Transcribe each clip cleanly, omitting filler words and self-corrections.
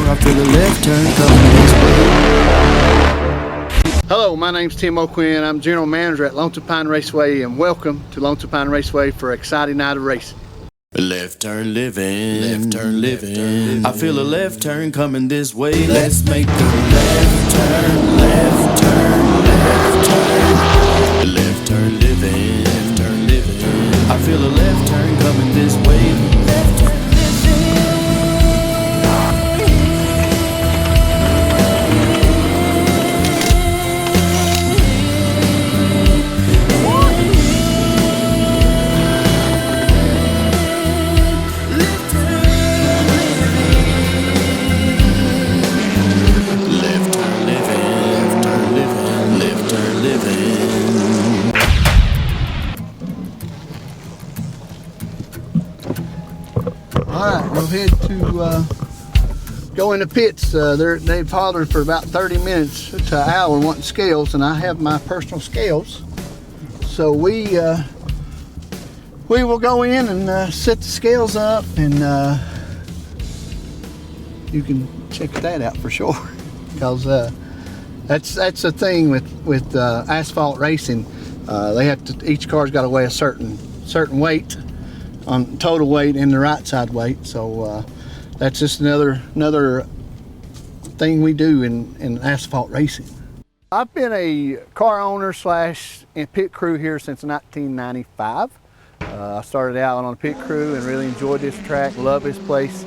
I feel a left turn coming this way. Hello, my name's Tim O'Quinn. I'm General Manager at Lonesome Pine Raceway, and welcome to Lonesome Pine Raceway for an exciting night of racing. Left turn living, left turn living. I feel a left turn coming this way. Let's make a left turn, left turn, left turn. Left turn living, left turn living. I feel a left turn coming this way. Left turn Alright, we'll head to go in the pits. They've hollered for about 30 minutes to an hour wanting scales, and I have my personal scales. So we will go in and set the scales up, and you can check that out for sure. Because that's the thing with asphalt racing. They have to, each car's got to weigh a certain weight on total weight and the right side weight. So that's just another thing we do in asphalt racing. I've been a car owner slash pit crew here since 1995. I started out on a pit crew and really enjoyed this track, love this place.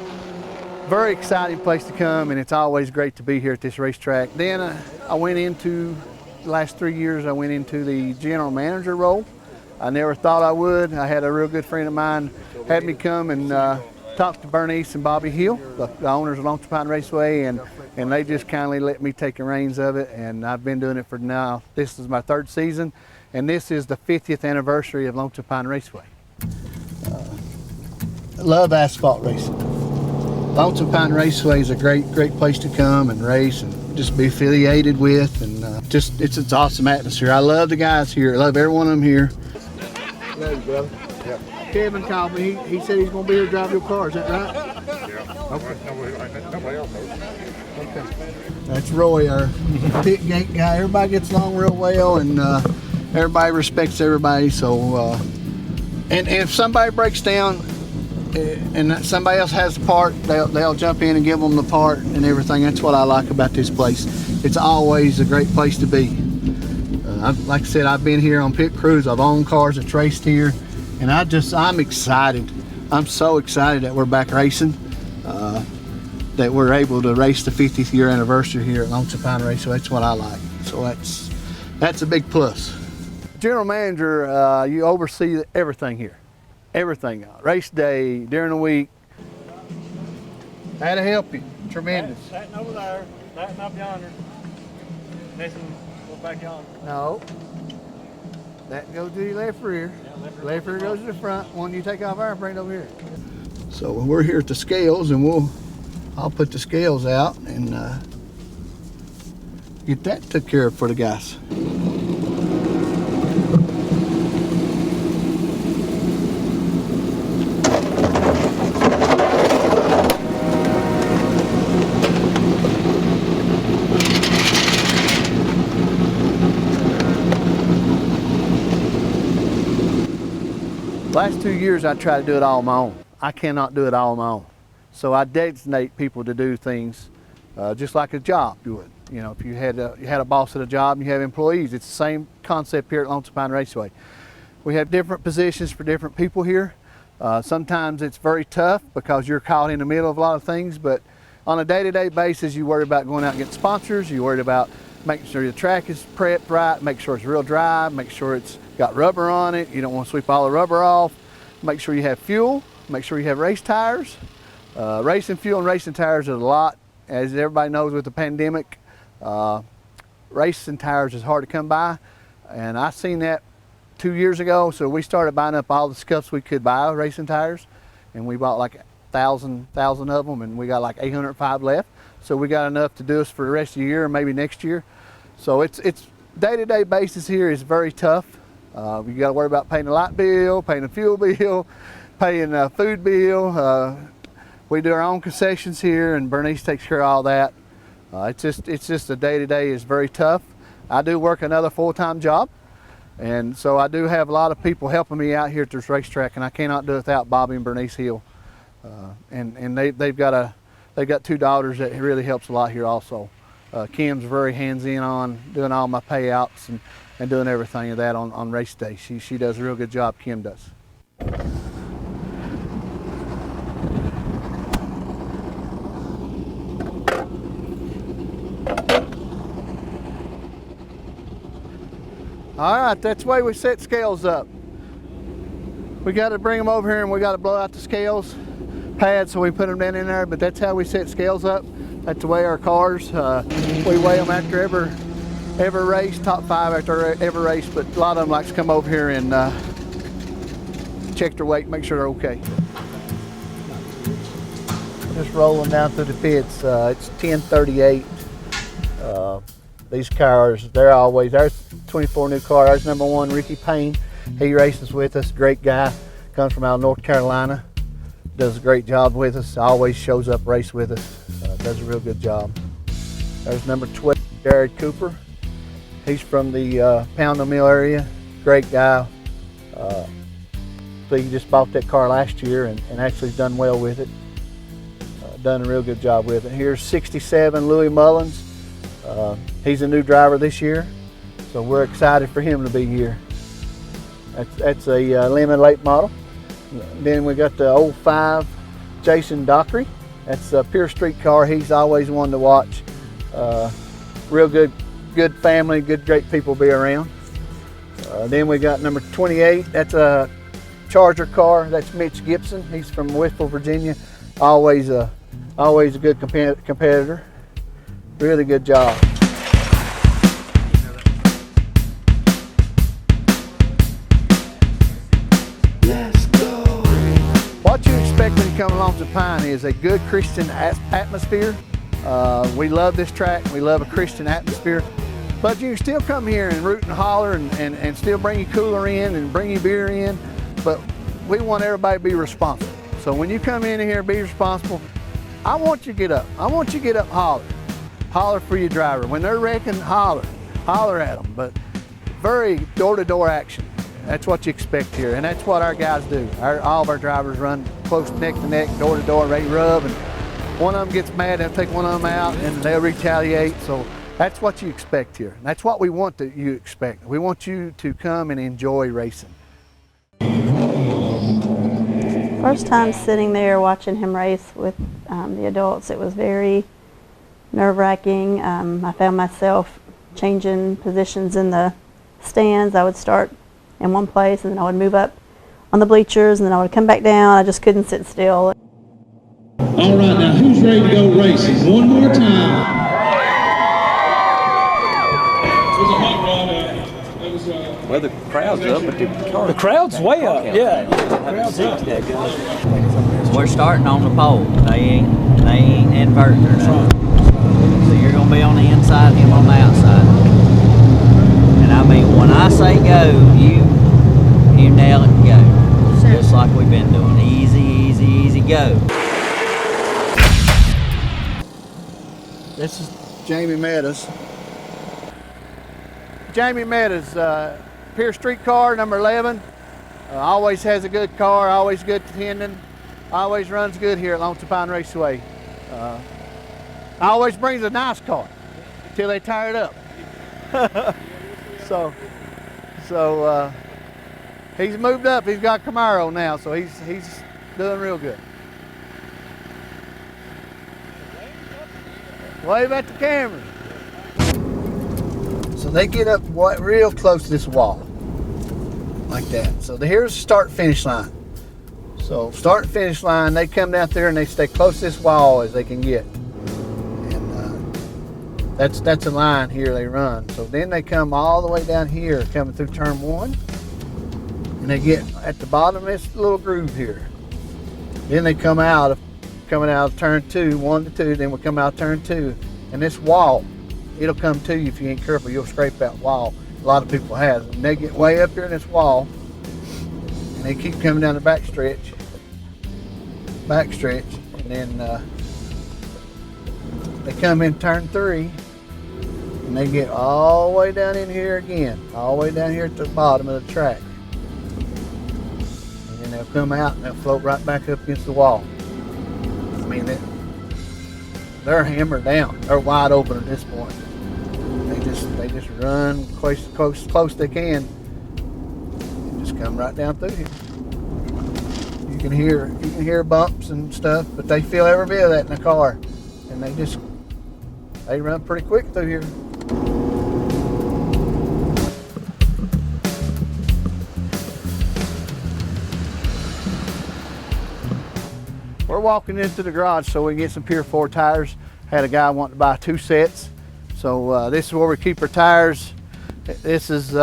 Very exciting place to come, and it's always great to be here at this racetrack. Then I went into, the last 3 years, I went into the general manager role. I never thought I would. I had a real good friend of mine had me come and talk to Bernice and Bobby Hill, the owners of Lonesome Pine Raceway, and they just kindly let me take the reins of it, and I've been doing it for now. This is my 3rd season, and this is the 50th anniversary of Lonesome Pine Raceway. I love asphalt racing. Lonesome Pine Raceway is a great place to come and race and just be affiliated with, and it's an awesome atmosphere. I love the guys here. I love every one of them here. Love you, brother. Yeah. Kevin called me. He said he's going to be here to drive your car. Is that right? Yeah. Okay. Nobody else knows. Okay. That's Roy, our pit gate guy. Everybody gets along real well, and everybody respects everybody. So, and if somebody breaks down and somebody else has the part, they'll jump in and give them the part and everything. That's what I like about this place. It's always a great place to be. Like I said, I've been here on pit crews. I've owned cars that's raced here, and I'm excited. I'm so excited that we're back racing, that we're able to race the 50th year anniversary here at Lonesome Pine Raceway. That's what I like. So that's a big plus. General manager, you oversee everything here. Everything, race day, during the week. That'll help you, tremendous. That over there, that up yonder. Mason, go back yonder. No, that goes to your left rear. Yeah, left rear goes to the front. One you take off there and bring it over here. So we're here at the scales, and I'll put the scales out and get that took care of for the guys. Last 2 years I try to do it all on my own. I cannot do it all on my own. So I designate people to do things just like a job you would. You know, if you had a boss at a job and you have employees, it's the same concept here at Lonesome Pine Raceway. We have different positions for different people here. Sometimes it's very tough because you're caught in the middle of a lot of things, but on a day-to-day basis, you worry about going out and getting sponsors, you worry about making sure the track is prepped right, make sure it's real dry, make sure it's got rubber on it. You don't want to sweep all the rubber off. Make sure you have fuel, make sure you have race tires. Racing fuel and racing tires is a lot. As everybody knows with the pandemic, racing tires is hard to come by. And I seen that 2 years ago, so we started buying up all the scuffs we could buy racing tires. And we bought like 1,000 of them, and we got like 805 left. So we got enough to do us for the rest of the year, or maybe next year. So it's day-to-day basis here is very tough. You got to worry about paying a light bill, paying a fuel bill, paying a food bill, we do our own concessions here, and Bernice takes care of all that. It's just the day-to-day is very tough. I do work another full-time job, and so I do have a lot of people helping me out here at this racetrack, and I cannot do it without Bobby and Bernice Hill. And they've got 2 daughters that really helps a lot here also. Kim's very hands-in on doing all my payouts and doing everything of that on race day. She does a real good job, Kim does. All right, that's the way we set scales up. We got to bring them over here and we got to blow out the scales pad so we put them down in there, but that's how we set scales up. That's the way our cars, we weigh them after every race, top 5 after every race, but a lot of them like to come over here and check their weight, make sure they're okay. Just rolling down through the pits, it's 10:38. These cars, there's 24 new car. There's number 1, Ricky Payne. He races with us, great guy, comes from out of North Carolina. Does a great job with us, always shows up, race with us, does a real good job. There's number 12, Jared Cooper. He's from the Pound Mill area, great guy. So he just bought that car last year and actually done well with it. Done a real good job with it. Here's 67, Louis Mullins. He's a new driver this year, so we're excited for him to be here. That's a limited late model. Then we got the 05 Jason Dockery. That's a Pure Street car. He's always one to watch. Real good family, great people to be around. Then we got number 28. That's a Charger car. That's Mitch Gibson. He's from Whitfield, Virginia. Always a good competitor. Really good job. Let's go. What you expect when you come along to Pine is a good Christian atmosphere. We love this track. We love a Christian atmosphere. But you can still come here and root and holler and still bring your cooler in and bring your beer in. But we want everybody to be responsible. So when you come in here, be responsible. I want you to get up. I want you to get up and holler. Holler for your driver. When they're wrecking, holler at them. But very door-to-door action. That's what you expect here, and that's what our guys do. All of our drivers run close neck to neck, door-to-door, ready to rub, and one of them gets mad, they'll take one of them out, and they'll retaliate. So that's what you expect here. That's what we want you to expect. We want you to come and enjoy racing. First time sitting there watching him race with the adults, it was very nerve-wracking. I found myself changing positions in the stands. I would start in one place and then I would move up on the bleachers and then I would come back down. I just couldn't sit still. All right, now who's ready to go racing? One more time. It was a hot run. Well, the crowd's up, but The crowd's way up, yeah. We're starting on the pole. They ain't inverting or nothing. So you're gonna be on the inside, him on the outside. And I mean, when I say go, you nail it and go. Just like we've been doing. Easy, easy, easy, go. This is Jamie Meadows. Jamie Meadows, Pier Street car, number 11. Always has a good car, always good tending. Always runs good here at Lonesome Pine Raceway. Always brings a nice car till they tire it up. so he's moved up. He's got Camaro now, so he's doing real good. Wave at the camera. So they get up real close to this wall, like that. So here's the start-finish line. So start and finish line, they come down there and they stay close to this wall as they can get. And that's a line here they run. So then they come all the way down here, coming through turn 1, and they get at the bottom of this little groove here. Then they coming out of turn 2, 1 to 2, then we come out turn 2, and this wall, it'll come to you if you ain't careful. You'll scrape that wall. A lot of people have. And they get way up here in this wall, and they keep coming down the back stretch, and And then they come in turn 3, and they get all the way down in here again, all the way down here at the bottom of the track. And then they'll come out and they'll float right back up against the wall. I mean, they're hammered down. They're wide open at this point. They just run close they can, and just come right down through here. You can hear bumps and stuff, but they feel every bit of that in the car, and they run pretty quick through here. We're walking into the garage so we can get some Pier 4 tires. Had a guy wanting to buy 2 sets. So this is where we keep our tires. This is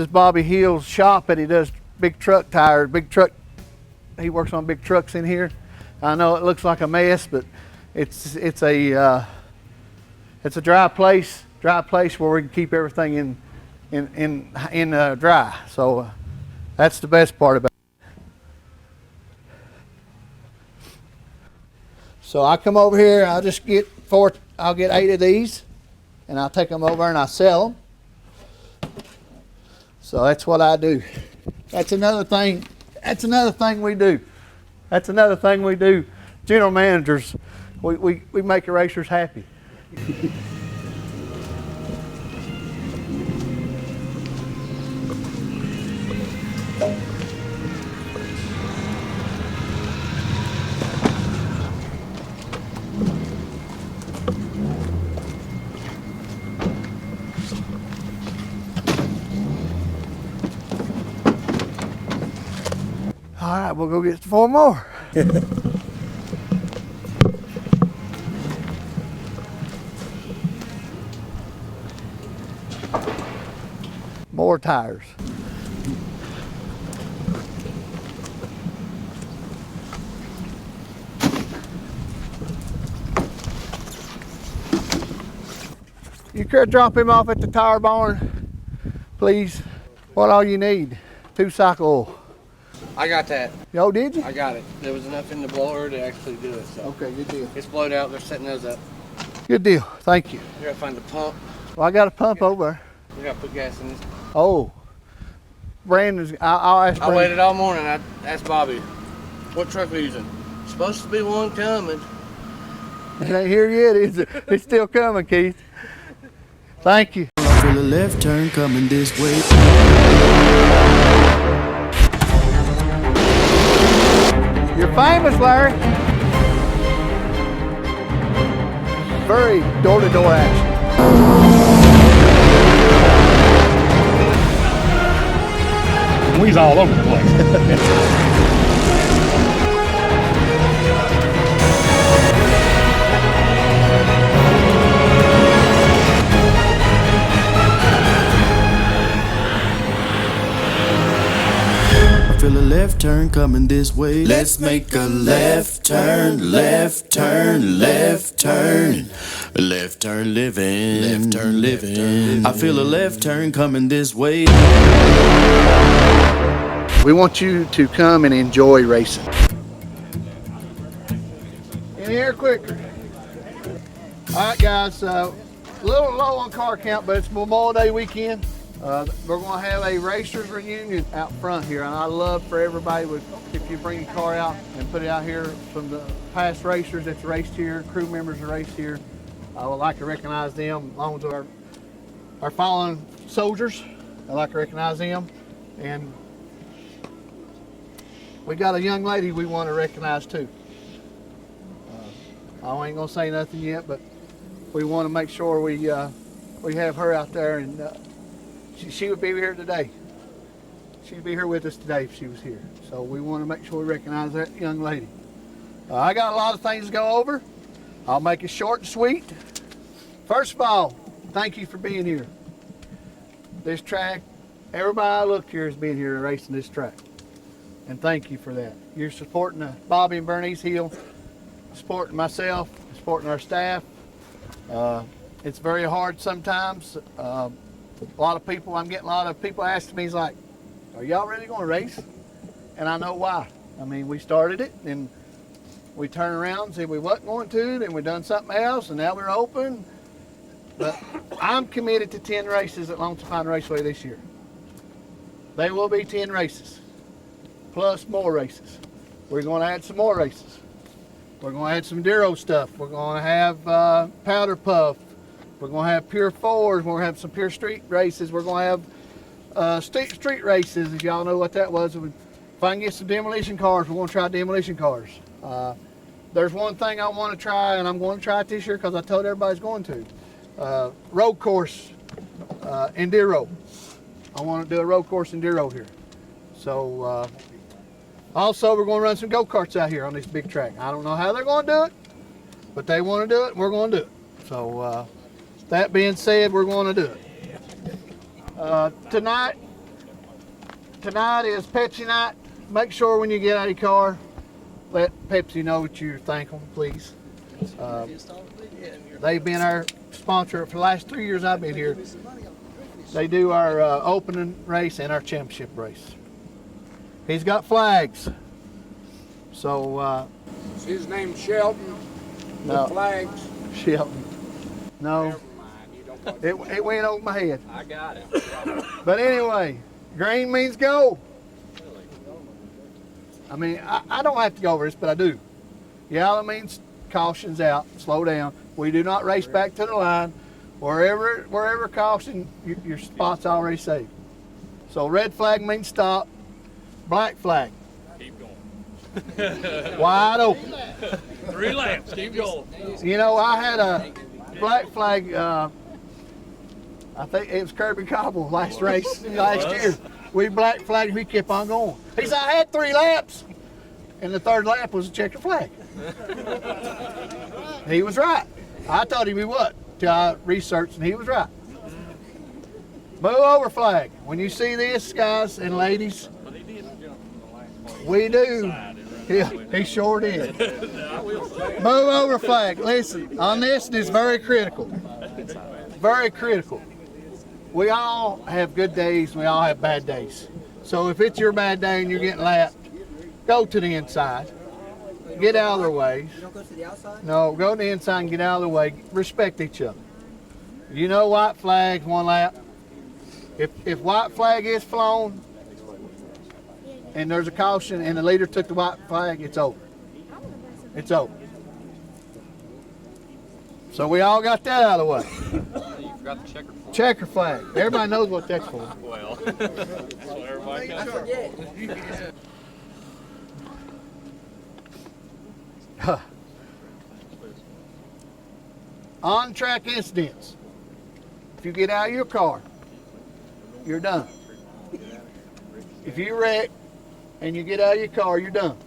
Bobby Hill's shop, and he does big truck tires. He works on big trucks in here. I know it looks like a mess, but it's a dry place where we can keep everything in dry. So that's the best part about it. So I come over here, I'll get 8 of these, and I'll take them over and I'll sell them. So that's what I do. That's another thing we do. General managers, we make the racers happy. All right, we'll go get 4 more. More tires. You could drop him off at the tire barn, please. What all you need? 2 cycle oil. I got that. Yo, did you? I got it. There was enough in the blower to actually do it. So. Okay, good deal. It's blowed out. They're setting those up. Good deal. Thank you. We gotta find a pump. Well, I got a pump over there. We gotta put gas in this. Oh, Brandon's. I'll ask Brandon. I waited all morning. I asked Bobby, what truck we're using. Supposed to be one coming. It ain't here yet, is it? It's still coming, Keith. Thank you. I feel a left turn coming this way. You're famous, Larry. Very door-to-door action. We's all over the place. Feel a left turn coming this way. Let's make a left turn, left turn, left turn. Left turn living, left turn living. I feel a left turn coming this way. We want you to come and enjoy racing. In here quicker. All right, guys, a little low on car count, but it's Memorial Day weekend. We're going to have a racers reunion out front here, and I love for everybody if you bring your car out and put it out here from the past racers that's raced here, crew members that raced here. I would like to recognize them along with our fallen soldiers. I'd like to recognize them, and we got a young lady we want to recognize too. I ain't gonna say nothing yet, but we want to make sure we have her out there, and she would be here today. She'd be here with us today if she was here. So we want to make sure we recognize that young lady. I got a lot of things to go over. I'll make it short and sweet. First of all, thank you for being here. This track, everybody I looked here has been here racing this track. And thank you for that. You're supporting Bobby and Bernice Hill, supporting myself, supporting our staff. It's very hard sometimes. I'm getting a lot of people asking me, like, are y'all really going to race? And I know why. I mean, we started it, and We turned around and said we wasn't going to, then we done something else, and now we're open. But I'm committed to 10 races at Lonesome Pine Raceway this year. There will be 10 races, plus more races. We're going to add some more races. We're going to add some Enduro stuff. We're going to have Powder Puff. We're going to have Pure 4s. We're going to have some Pure Street races. We're going to have street races, if y'all know what that was. If I can get some demolition cars, we're going to try demolition cars. There's one thing I want to try, and I'm going to try it this year because I told everybody I was going to. Road course Enduro. I want to do a road course Enduro here. So also we're going to run some go-karts out here on this big track. I don't know how they're going to do it, but they want to do it and we're going to do it. So that being said, we're going to do it. Tonight is Pepsi night. Make sure when you get out of your car, let Pepsi know that you're thankful, please. They've been our sponsor for the last 3 years I've been here. They do our opening race and our championship race. He's got flags. So his name's Shelton. no, The flags. Shelton. No, Never mind. You don't want it went over my head. I got it. But anyway, green means go. I mean, I don't have to go over this, but I do. Yellow means caution's out, slow down. We do not race back to the line. Wherever caution, your spot's already saved. So red flag means stop. Black flag. Keep going. Wide open. 3 laps. Keep going. You know, I had a black flag, I think it was Kirby Cobble last race, last year. We black flagged, we kept on going. He said, I had 3 laps. And the 3rd lap was a checkered flag. He was right. I thought he would, till I researched, and he was right. Move over flag. When you see this, guys and ladies, we do. He sure did. Move over flag. Listen, on this, it's very critical. Very critical. We all have good days, we all have bad days. So if it's your bad day and you're getting lapped, go to the inside. Get out of their way. You don't go to the outside? No, go to the inside and get out of the way. Respect each other. You know white flags, 1 lap. If white flag is flown and there's a caution and the leader took the white flag, it's over. It's over. So we all got that out of the way. You forgot the checker flag. Checker flag. Everybody knows what that's for. Well, that's what everybody I comes forget. On-track incidents. If you get out of your car, you're done. If you wreck and you get out of your car, you're done.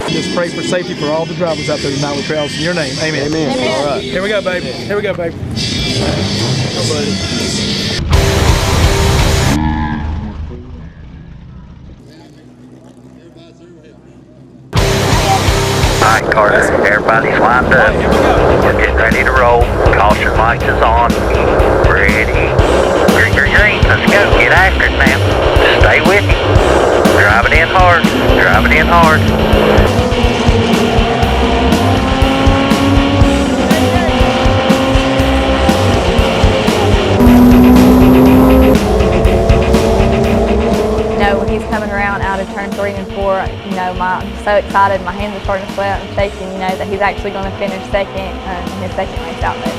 Just pray for safety for all the drivers out there tonight. We pray in your name. Amen. Amen. All right. Here we go, baby. Here we go, baby. Oh, buddy. All right, Carter, everybody's lined up. We're getting ready to roll. Caution lights is on. We're ready. Green. Let's go. Get after it now. Just stay with you. Drive it in hard. Drive it in hard. When he's coming around out of turn 3 and 4, I'm so excited. My hands are starting to sweat and shaking, that he's actually going to finish second in his second race out there.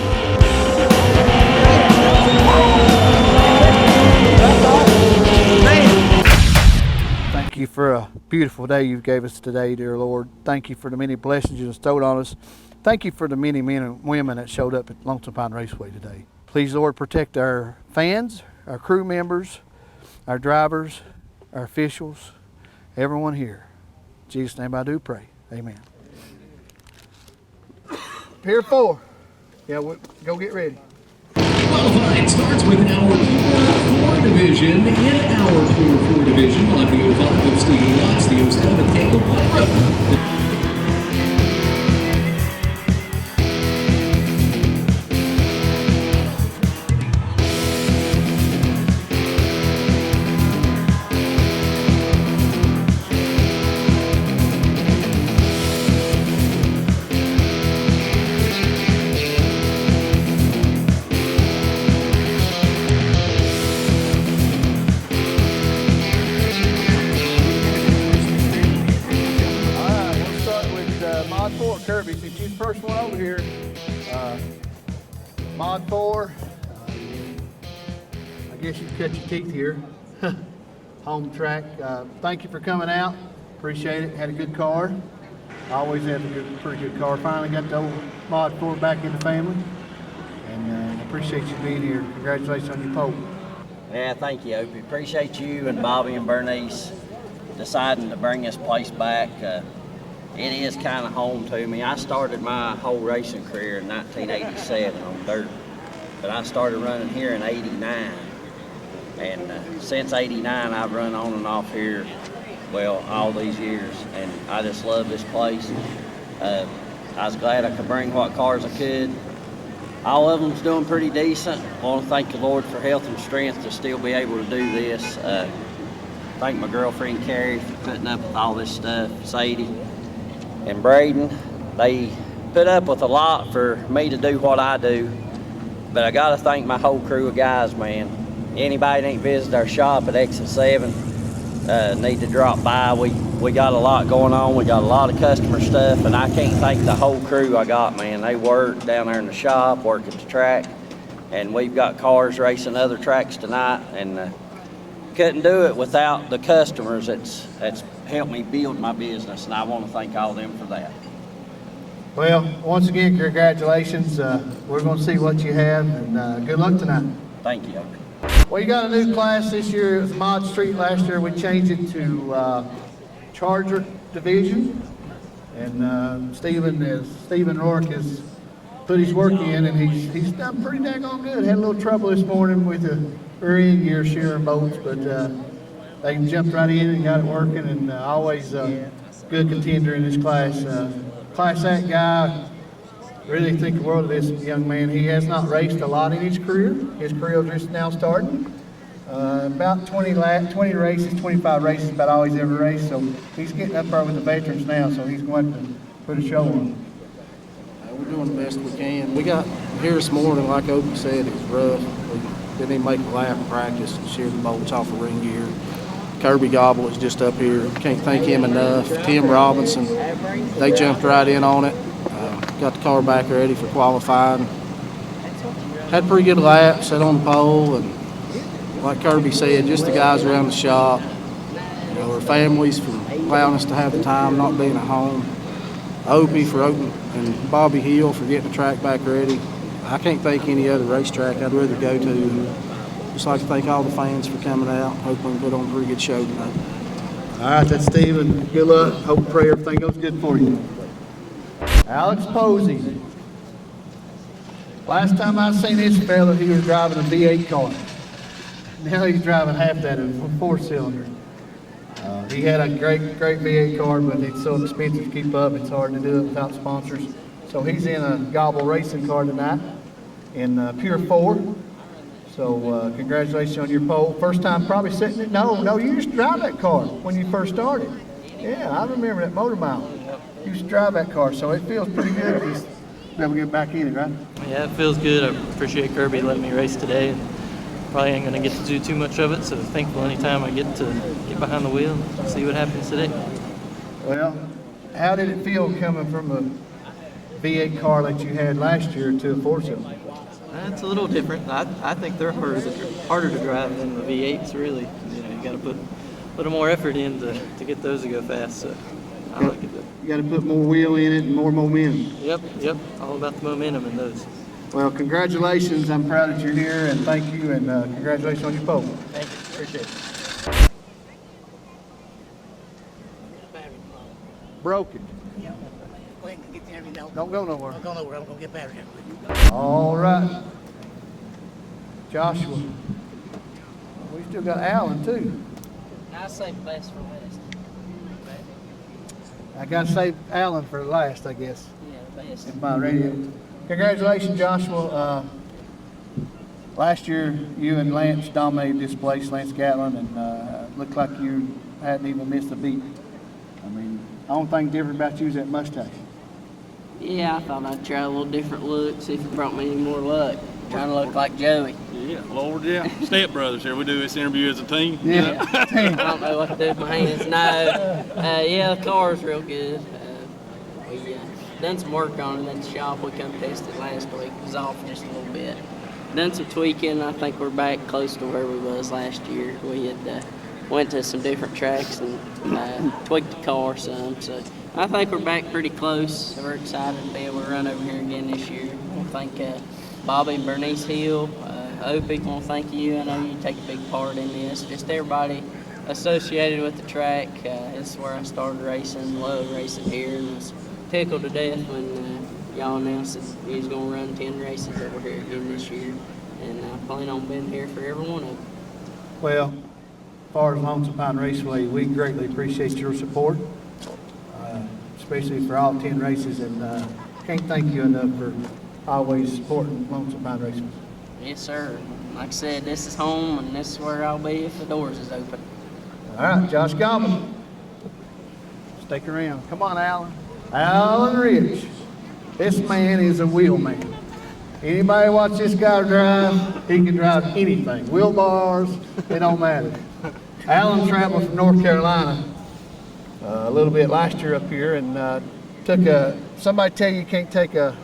Thank you for a beautiful day you gave us today, dear Lord. Thank you for the many blessings you bestowed on us. Thank you for the many men and women that showed up at Lonesome Pine Raceway today. Please, Lord, protect our fans, our crew members, our drivers, our officials, everyone here. In Jesus' name I do pray. Amen. Pier 4. Yeah, go get ready. Qualifying starts with our Pier 4 division. In our Pier 4 division, on the 05 of Steve Watts, the 07 of Caleb Monroe. 4, Kirby, since you're the first one over here, Mod 4, I guess you cut your teeth here. Home track. Thank you for coming out. Appreciate it. Had a good car. I always have a pretty good car. Finally got the old Mod 4 back in the family. And I appreciate you being here. Congratulations on your pole. Yeah, thank you, Opie. Appreciate you and Bobby and Bernice deciding to bring this place back. It is kind of home to me. I started my whole racing career in 1987 on dirt, but I started running here in '89. And since '89, I've run on and off here, well, all these years, and I just love this place. I was glad I could bring what cars I could. All of them's doing pretty decent. I want to thank the Lord for health and strength to still be able to do this. Thank my girlfriend Carrie for putting up with all this stuff, Sadie and Braden. They put up with a lot for me to do what I do, but I got to thank my whole crew of guys, man. Anybody that ain't visited our shop at Exit 7 need to drop by. We got a lot going on. We got a lot of customer stuff, and I can't thank the whole crew I got, man. They work down there in the shop, work at the track, and we've got cars racing other tracks tonight, and couldn't do it without the customers that's helped me build my business, and I want to thank all of them for that. Well, once again, congratulations. We're going to see what you have, and good luck tonight. Thank you. Well, you got a new class this year. It was Mod Street last year. We changed it to Charger Division, and Stephen Rourke has put his work in, and he's done pretty daggone good. Had a little trouble this morning with the rear end gear shearing bolts, but they jumped right in and got it working, and always good contender in this class. Class Act guy. Really think the world of this young man. He has not raced a lot in his career. His career is just now starting. About 20 races, 25 races, about all he's ever raced. So he's getting up there with the veterans now, so he's going to put a show on. We're doing the best we can. We got here this morning, like Opie said, it was rough. We didn't even make a lap in practice and sheared the bolts off of ring gear. Kirby Gobble is just up here. Can't thank him enough. Tim Robinson, they jumped right in on it. Got the car back ready for qualifying. Had a pretty good lap, sat on the pole, and like Kirby said, just the guys around the shop. You know, our families for allowing us to have the time, not being at home. Opie for opening, and Bobby Hill for getting the track back ready. I can't thank any other racetrack I'd rather go to. Just like to thank all the fans for coming out. Hope we can put on a pretty good show tonight. All right, that's Steven. Good luck. Hope and pray everything goes good for you. Alex Posey. Last time I seen this fella, he was driving a V8 car. Now he's driving half that, a 4-cylinder. He had a great V8 car, but it's so expensive to keep up, it's hard to do it without sponsors. So he's in a Gobble racing car tonight in Pure 4. So congratulations on your pole. First time probably sitting it. No, you used to drive that car when you first started. Yeah, I remember that Motor Mile. You used to drive that car, so it feels pretty good to be able to get back in it, right? Yeah, it feels good. I appreciate Kirby letting me race today. Probably ain't going to get to do too much of it, so thankful anytime I get to get behind the wheel and see what happens today. Well, how did it feel coming from a V8 car that you had last year to a 4-cylinder? It's a little different. I think they're harder to drive than the V8s, really. You know, you got to put a little more effort in to get those to go fast, so I like it. You got to put more wheel in it and more momentum. Yep, all about the momentum in those. Well, congratulations. I'm proud that you're here, and thank you, and congratulations on your pole. Thank you. Appreciate it. Broken. Yeah. Go ahead and get the every now. Don't go nowhere. Don't go nowhere. I'm going to get battery. All right. Joshua. We still got Alan, too. I say best for last. I got to save Alan for last, I guess. Yeah, the best. In my radio. Congratulations, Joshua. Last year, you and Lance dominated this place, Lance Gatlin, and looked like you hadn't even missed a beat. I mean, the only thing different about you is that mustache. Yeah, I thought I'd try a little different look, see if it brought me any more luck. Trying to look like Joey. Yeah, Lord, yeah. Step brothers here. We do this interview as a team. Yeah. I don't know what to do with my hands. No. Yeah, the car's real good. done some work on it at the shop. We come tested last week. It was off just a little bit. Done some tweaking. I think we're back close to where we was last year. We had went to some different tracks and tweaked the car some. So I think we're back pretty close. We're excited to be able to run over here again this year. I want to thank Bobby and Bernice Hill. Opie, I want to thank you. I know you take a big part in this. Just everybody associated with the track. This is where I started racing, loved racing here, and was tickled to death when y'all announced that he was going to run 10 races over here again this year. And I plan on being here for every one of them. Well, as far as Lonesome Pine Raceway, we greatly appreciate your support, especially for all 10 races, and can't thank you enough for always supporting Lonesome Pine Raceway. Yes, sir. Like I said, this is home, and this is where I'll be if the doors is open. All right, Josh Goblin. Stick around. Come on, Alan. Alan Rich. This man is a wheel man. Anybody watch this guy drive, he can drive anything. Wheel bars, it don't matter. Alan traveled from North Carolina a little bit last year up here and somebody tell you can't take a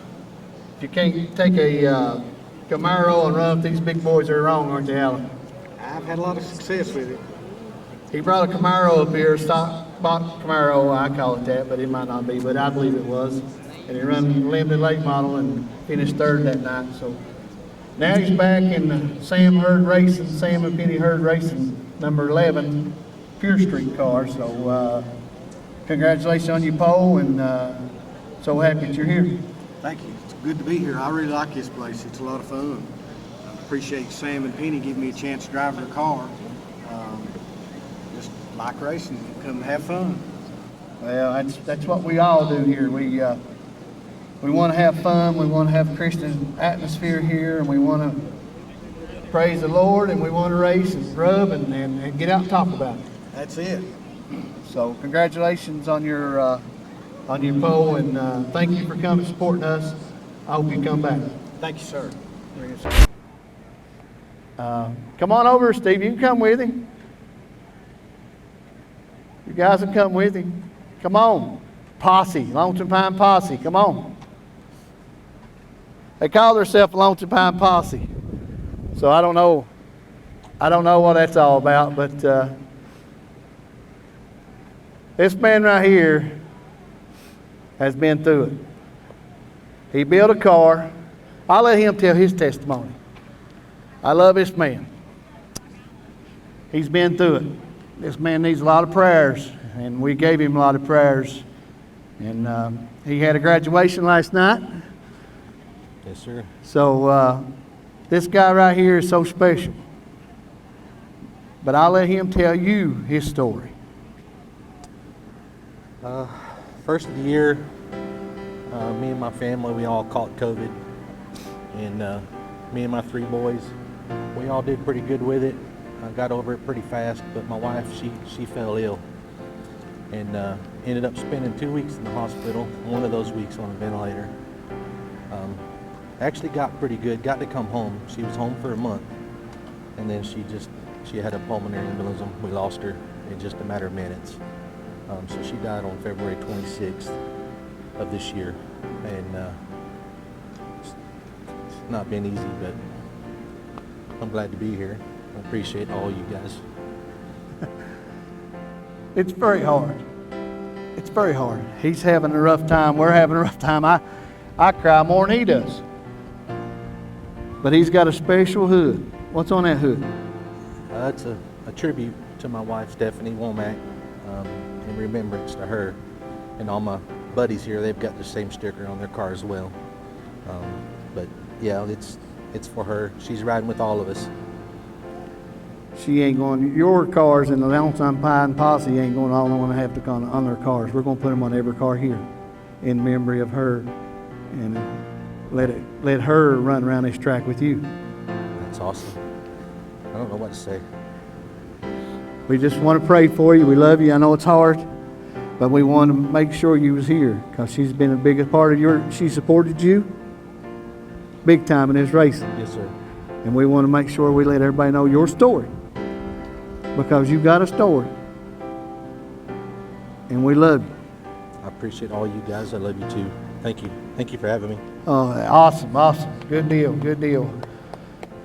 Camaro and run with these big boys, are wrong, aren't you, Alan? I've had a lot of success with it. He brought a Camaro up here, stock Camaro, I call it that, but it might not be, but I believe it was. And he ran limited late model and finished third that night. So now he's back in the Sam and Penny Hurd Racing, number 11 Pure Street car. So congratulations on your pole, and so happy that you're here. Thank you. It's good to be here. I really like this place. It's a lot of fun. I appreciate Sam and Penny giving me a chance to drive their car. Just like racing, come have fun. Well, that's what we all do here. We want to have fun. We want to have a Christian atmosphere here, and we want to praise the Lord, and we want to race and rub and get out and talk about it. That's it. So congratulations on your pole, and thank you for coming and supporting us. I hope you come back. Thank you, sir. Come on over, Steve. You can come with him. You guys will come with him. Come on. Posse, Lonesome Pine Posse. Come on. They call themselves Lonesome Pine Posse. So I don't know what that's all about, but this man right here has been through it. He built a car. I'll let him tell his testimony. I love this man. He's been through it. This man needs a lot of prayers, and we gave him a lot of prayers. And he had a graduation last night. Yes, sir. So this guy right here is so special. But I'll let him tell you his story. First of the year, me and my family, we all caught COVID. And me and my 3 boys, we all did pretty good with it. I got over it pretty fast, but my wife, she fell ill. And ended up spending 2 weeks in the hospital, one of those weeks on a ventilator. Actually got pretty good, got to come home. She was home for a month, and then she had a pulmonary embolism. We lost her in just a matter of minutes. So she died on February 26th of this year, and it's not been easy, but I'm glad to be here. I appreciate all you guys. It's very hard. It's very hard. He's having a rough time. We're having a rough time. I cry more than he does. But he's got a special hood. What's on that hood? It's a tribute to my wife, Stephanie Womack, in remembrance to her. And all my buddies here, they've got the same sticker on their car as well. But yeah, it's for her. She's riding with all of us. She ain't going, your cars in the Lonesome Pine Posse ain't going all want to have to go on their cars. We're going to put them on every car here in memory of her, and let her run around this track with you. That's awesome. I don't know what to say. We just want to pray for you. We love you. I know it's hard, but we want to make sure you was here because she's been a big part of she supported you big time in this race. Yes, sir. And we want to make sure we let everybody know your story, because you got a story, and we love you. I appreciate all you guys. I love you too. Thank you. Thank you for having me. Oh, awesome. Good deal.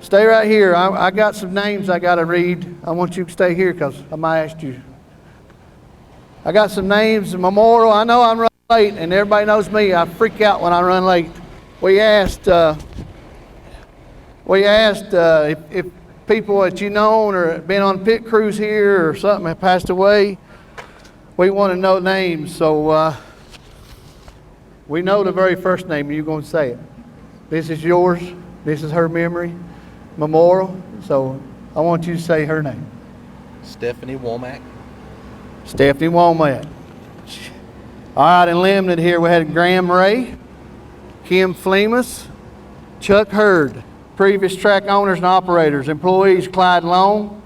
Stay right here. I got some names I got to read. I want you to stay here because I might ask you. I got some names, memorial. I know I'm running late, and everybody knows me. I freak out when I run late. We asked if people that you known or been on pit crews here or something have passed away. We want to know names, so we know the very first name. You're going to say it. This is yours. This is her memory memorial. So I want you to say her name. Stephanie Womack. Stephanie Womack. All right, in limited here we had Graham Ray, Kim Fleemus, Chuck Hurd. Previous track owners and operators. Employees Clyde Long,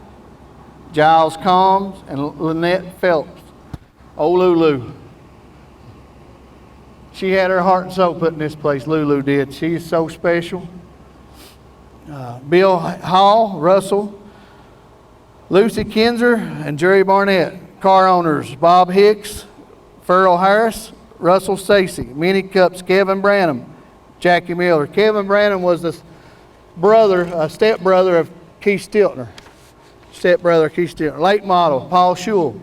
Giles Combs, and Lynette Phelps. Oh, Lulu. She had her heart and soul put in this place, Lulu did. She is so special. Bill Hall, Russell, Lucy Kinzer, and Jerry Barnett. Car owners, Bob Hicks, Farrell Harris, Russell Stacy. Mini Cups, Kevin Branham, Jackie Miller. Kevin Branham was the stepbrother of Keith Stiltner. Late model, Paul Schul.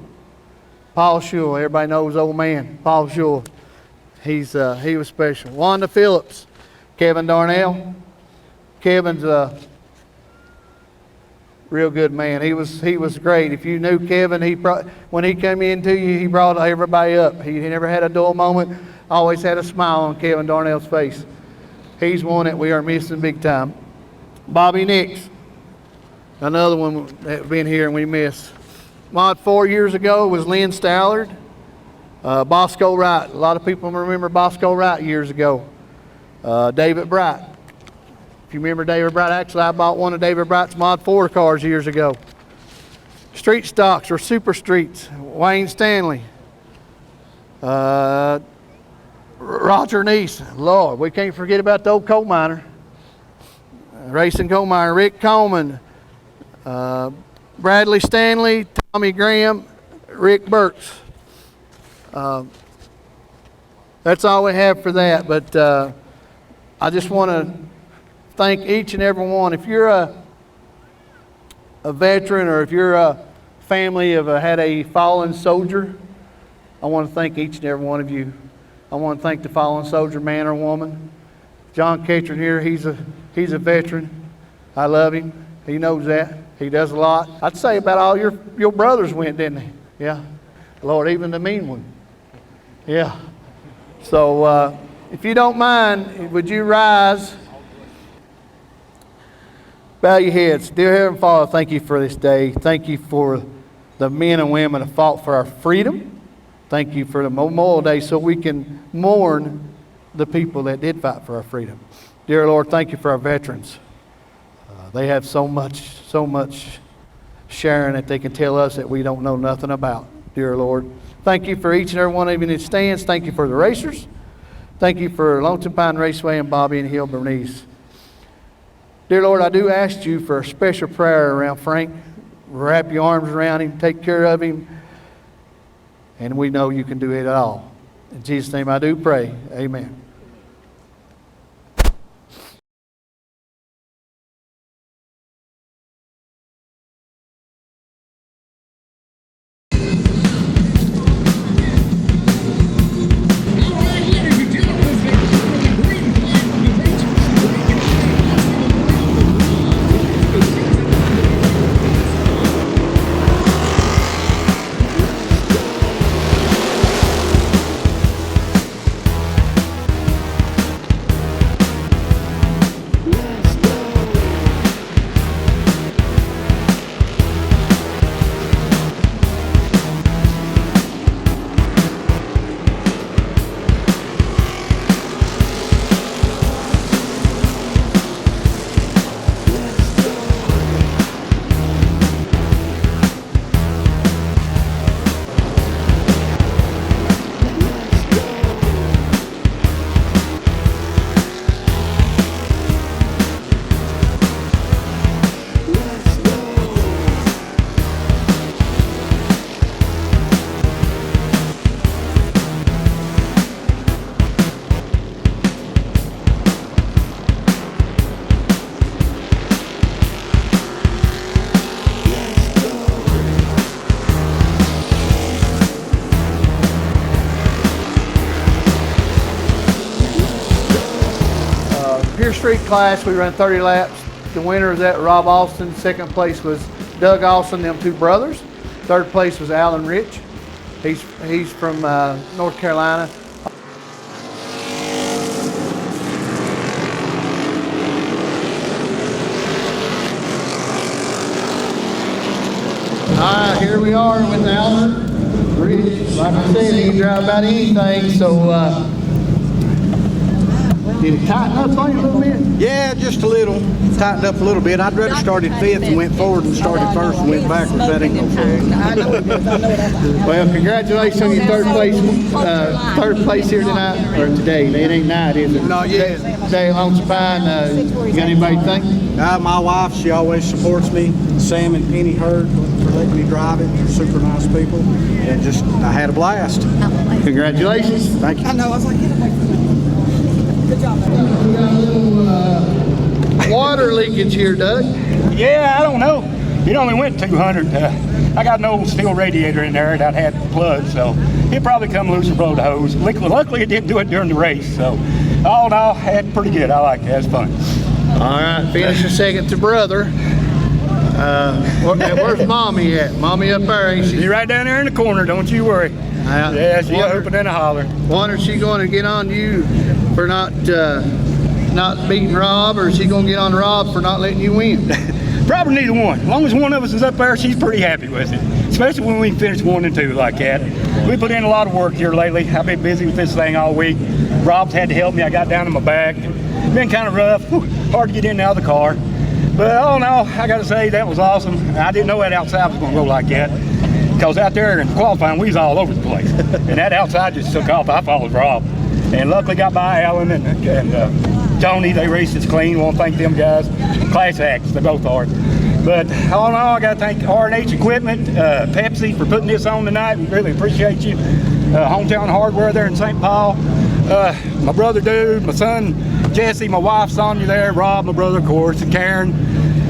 Everybody knows old man, Paul Schul. He was special. Wanda Phillips, Kevin Darnell. Kevin's a real good man. He was great. If you knew Kevin, when he came in to you, he brought everybody up. He never had a dull moment. Always had a smile on Kevin Darnell's face. He's one that we are missing big time. Bobby Nix, another one that's been here and we miss. Mod 4 years ago was Lynn Stallard. Bosco Wright. A lot of people remember Bosco Wright years ago. David Bright. If you remember David Bright, actually I bought one of David Bright's Mod 4 cars years ago. Street stocks or super streets. Wayne Stanley. Roger Neese. Lord, we can't forget about the old coal miner. Racing coal miner. Rick Coleman. Bradley Stanley. Tommy Graham. Rick Burks. That's all we have for that, but I just want to thank each and every one. If you're a veteran or if you're a family of had a fallen soldier, I want to thank each and every one of you. I want to thank the fallen soldier, man or woman. John Ketchern here, he's a veteran. I love him. He knows that. He does a lot. I'd say about all your brothers went, didn't they? Yeah. Lord, even the mean one. Yeah. So if you don't mind, would you rise? Bow your heads. Dear Heavenly Father, thank you for this day. Thank you for the men and women that fought for our freedom. Thank you for the Memorial Day so we can mourn the people that did fight for our freedom. Dear Lord, thank you for our veterans. They have so much sharing that they can tell us that we don't know nothing about. Dear Lord, thank you for each and every one of you in the stands. Thank you for the racers. Thank you for Lonesome Pine Raceway and Bobby and Hill Bernice. Dear Lord, I do ask you for a special prayer around Frank. Wrap your arms around him, take care of him, and we know you can do it all. In Jesus' name I do pray. Amen. Pure Street class, we run 30 laps. The winner was that Rob Austin. Second place was Doug Austin, them two brothers. Third place was Alan Rich. He's from North Carolina. All right, here we are with Alan Rich. Like I said, he can drive about anything, so did it tighten up on you a little bit? Yeah, just a little. Tightened up a little bit. I'd rather started fifth and went forward and started first and went backwards. That ain't no fair. Well, congratulations on your third place here tonight, or today. It ain't night, is it? No, yeah. Today at Lonesome Pine, you got anybody to thank? My wife, she always supports me. Sam and Penny Hurd for letting me drive it. They're super nice people. And just, I had a blast. Congratulations. Thank you. I know, I was like, get away from me. Good job, man. We got a little water leakage here, Doug. Yeah, I don't know. It only went 200. I got an old steel radiator in there that had plugged, so it probably come loose and blow the hose. Luckily, it didn't do it during the race, so all in all, had pretty good. I liked it. It was fun. All right, finishing second to brother. Where's Mommy at? Mommy up there, ain't she? She's right down there in the corner, don't you worry. Yeah, she's hooping and a holler. Wonder if she's going to get on you for not beating Rob, or is she going to get on Rob for not letting you win? Probably neither one. As long as one of us is up there, she's pretty happy with it. Especially when we finish 1 and 2 like that. We put in a lot of work here lately. I've been busy with this thing all week. Rob's had to help me. I got down on my back. Been kind of rough. Hard to get in and out of the car. But all in all, I got to say, that was awesome. I didn't know that outside was going to go like that. Because out there in qualifying, we was all over the place. And that outside just took off. I followed Rob. And luckily got by Alan and Tony. They raced us clean. Want to thank them guys. Class acts, they both are. But all in all, I got to thank R&H Equipment, Pepsi for putting this on tonight. We really appreciate you. Hometown Hardware there in St. Paul. My brother Dude, my son Jesse, my wife Sonia there, Rob, my brother of course, and Karen.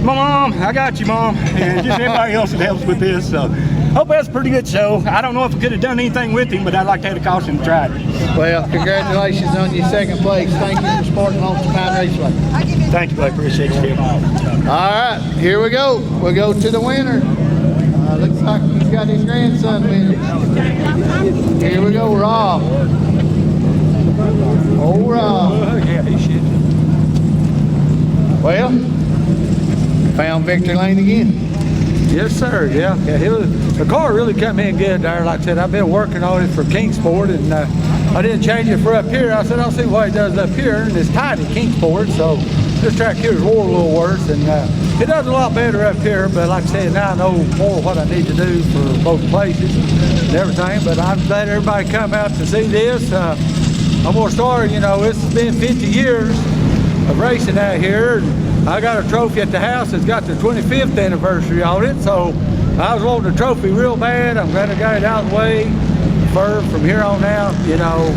My mom, I got you, Mom. And just everybody else that helps with this. So hope that's a pretty good show. I don't know if I could have done anything with him, but I'd like to have a caution to try it. Well, congratulations on your second place. Thank you for supporting Lonesome Pine Raceway. Thank you, Blake. Appreciate you, Tim. All right, here we go. We'll go to the winner. Looks like he's got his grandson with him. Here we go, Rob. Oh, Rob. Yeah, he should. Well, found victory lane again. Yes, sir. Yeah. The car really come in good there. Like I said, I've been working on it for Kingsport, and I didn't change it for up here. I said, I'll see what it does up here, and it's tight at Kingsport, so this track here is a little worse, and it does a lot better up here. But like I said, now I know more what I need to do for both places and everything. But I'm glad everybody come out to see this. I'm gonna start. You know, it's been 50 years of racing out here. I got a trophy at the house that's got the 25th anniversary on it, so I was wanting a trophy real bad. I'm glad I got it out of the way. From here on out, you know,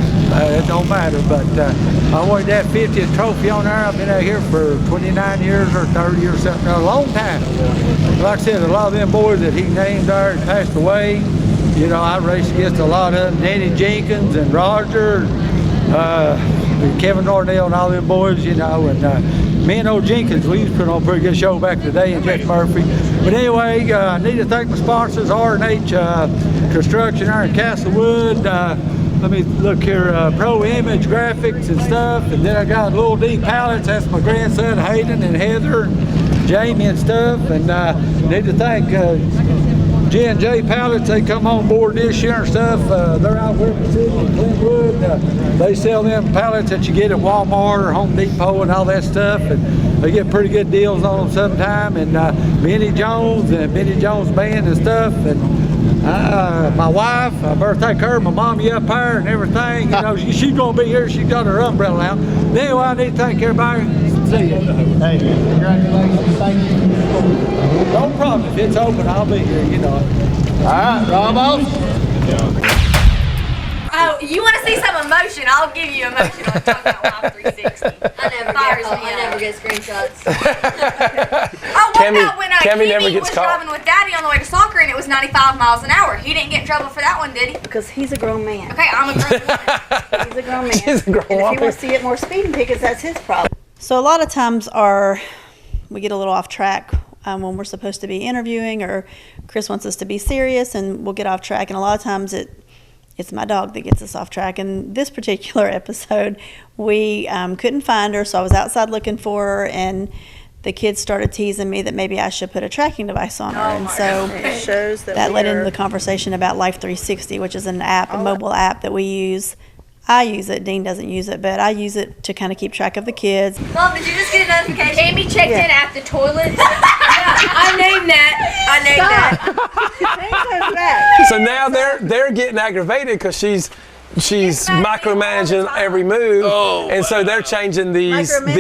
it don't matter, but I wanted that 50th trophy on there. I've been out here for 29 years or 30 years, something, a long time. Like I said, a lot of them boys that he named there and passed away, you know, I raced against a lot of them, Danny Jenkins and Roger, and Kevin Nornell and all them boys, you know, and me and old Jenkins, we used to put on a pretty good show back in the day, and Jeff Murphy. But anyway, I need to thank my sponsors, R&H Construction there in Castlewood. Let me look here, Pro Image Graphics and stuff. And then I got Little D Pallets, that's my grandson Hayden and Heather and Jamie and stuff. And need to thank J&J Pallets. They come on board this year and stuff. They're out here in the city in Glenwood. They sell them pallets that you get at Walmart or Home Depot and all that stuff. And they get pretty good deals on them sometime. And Benny Jones and Benny Jones Band and stuff. And my wife, I better thank her, my mommy up there and everything. You know, she's gonna be here. She's got her umbrella out. Anyway, I need to thank everybody. See you. Hey, congratulations. Thank you. No problem. If it's open, I'll be here. You know. All right, Robo. Oh, you want to see some emotion? I'll give you emotion on talking about Live 360. I never get screenshots. Oh, what about when Kimmy was driving with Daddy on the way to soccer and it was 95 miles an hour? He didn't get in trouble for that one, did he? Because he's a grown man. Okay, I'm a grown woman. He's a grown man. She's a grown and if woman. he wants to get more speeding tickets, that's his problem. So a lot of times we get a little off track when we're supposed to be interviewing, or Chris wants us to be serious, and we'll get off track. And a lot of times it's my dog that gets us off track. And this particular episode, we couldn't find her, so I was outside looking for her, and the kids started teasing me that maybe I should put a tracking device on her. And so it shows that led into the conversation about Life 360, which is an app, a mobile app that we use. I use it. Dean doesn't use it, but I use it to kind of keep track of the kids. Mom, did you just get a notification? Amy checked in at the toilet. I named that. So now they're getting aggravated because she's micromanaging every move, and so they're changing these to Up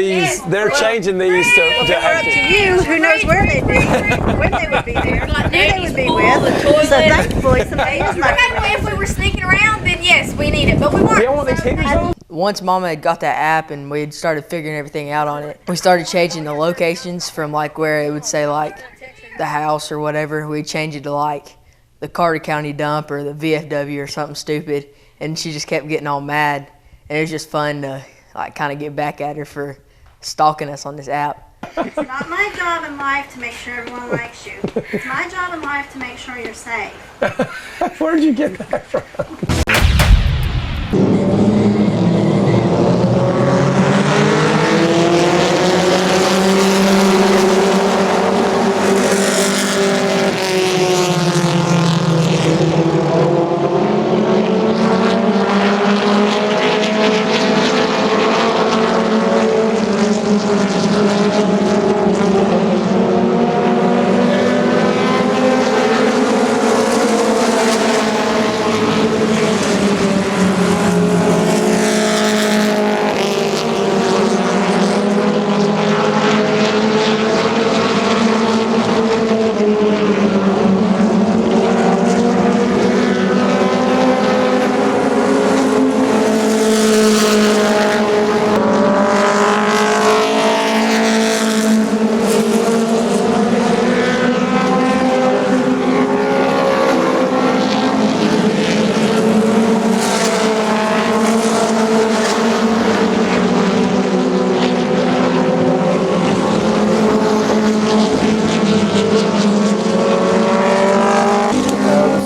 to you. Who knows where they'd be, when they would be there, who they would be with. So thankfully, somebody is If we were sneaking around, then yes, we need it, but we weren't. Once Mama had got that app and we had started figuring everything out on it, we started changing the locations from like where it would say like the house or whatever. We'd change it to like the Carter County dump or the VFW or something stupid. And she just kept getting all mad. And it was just fun to like kind of get back at her for stalking us on this app. It's not my job in life to make sure everyone likes you. It's my job in life to make sure you're safe. Where'd you get that from?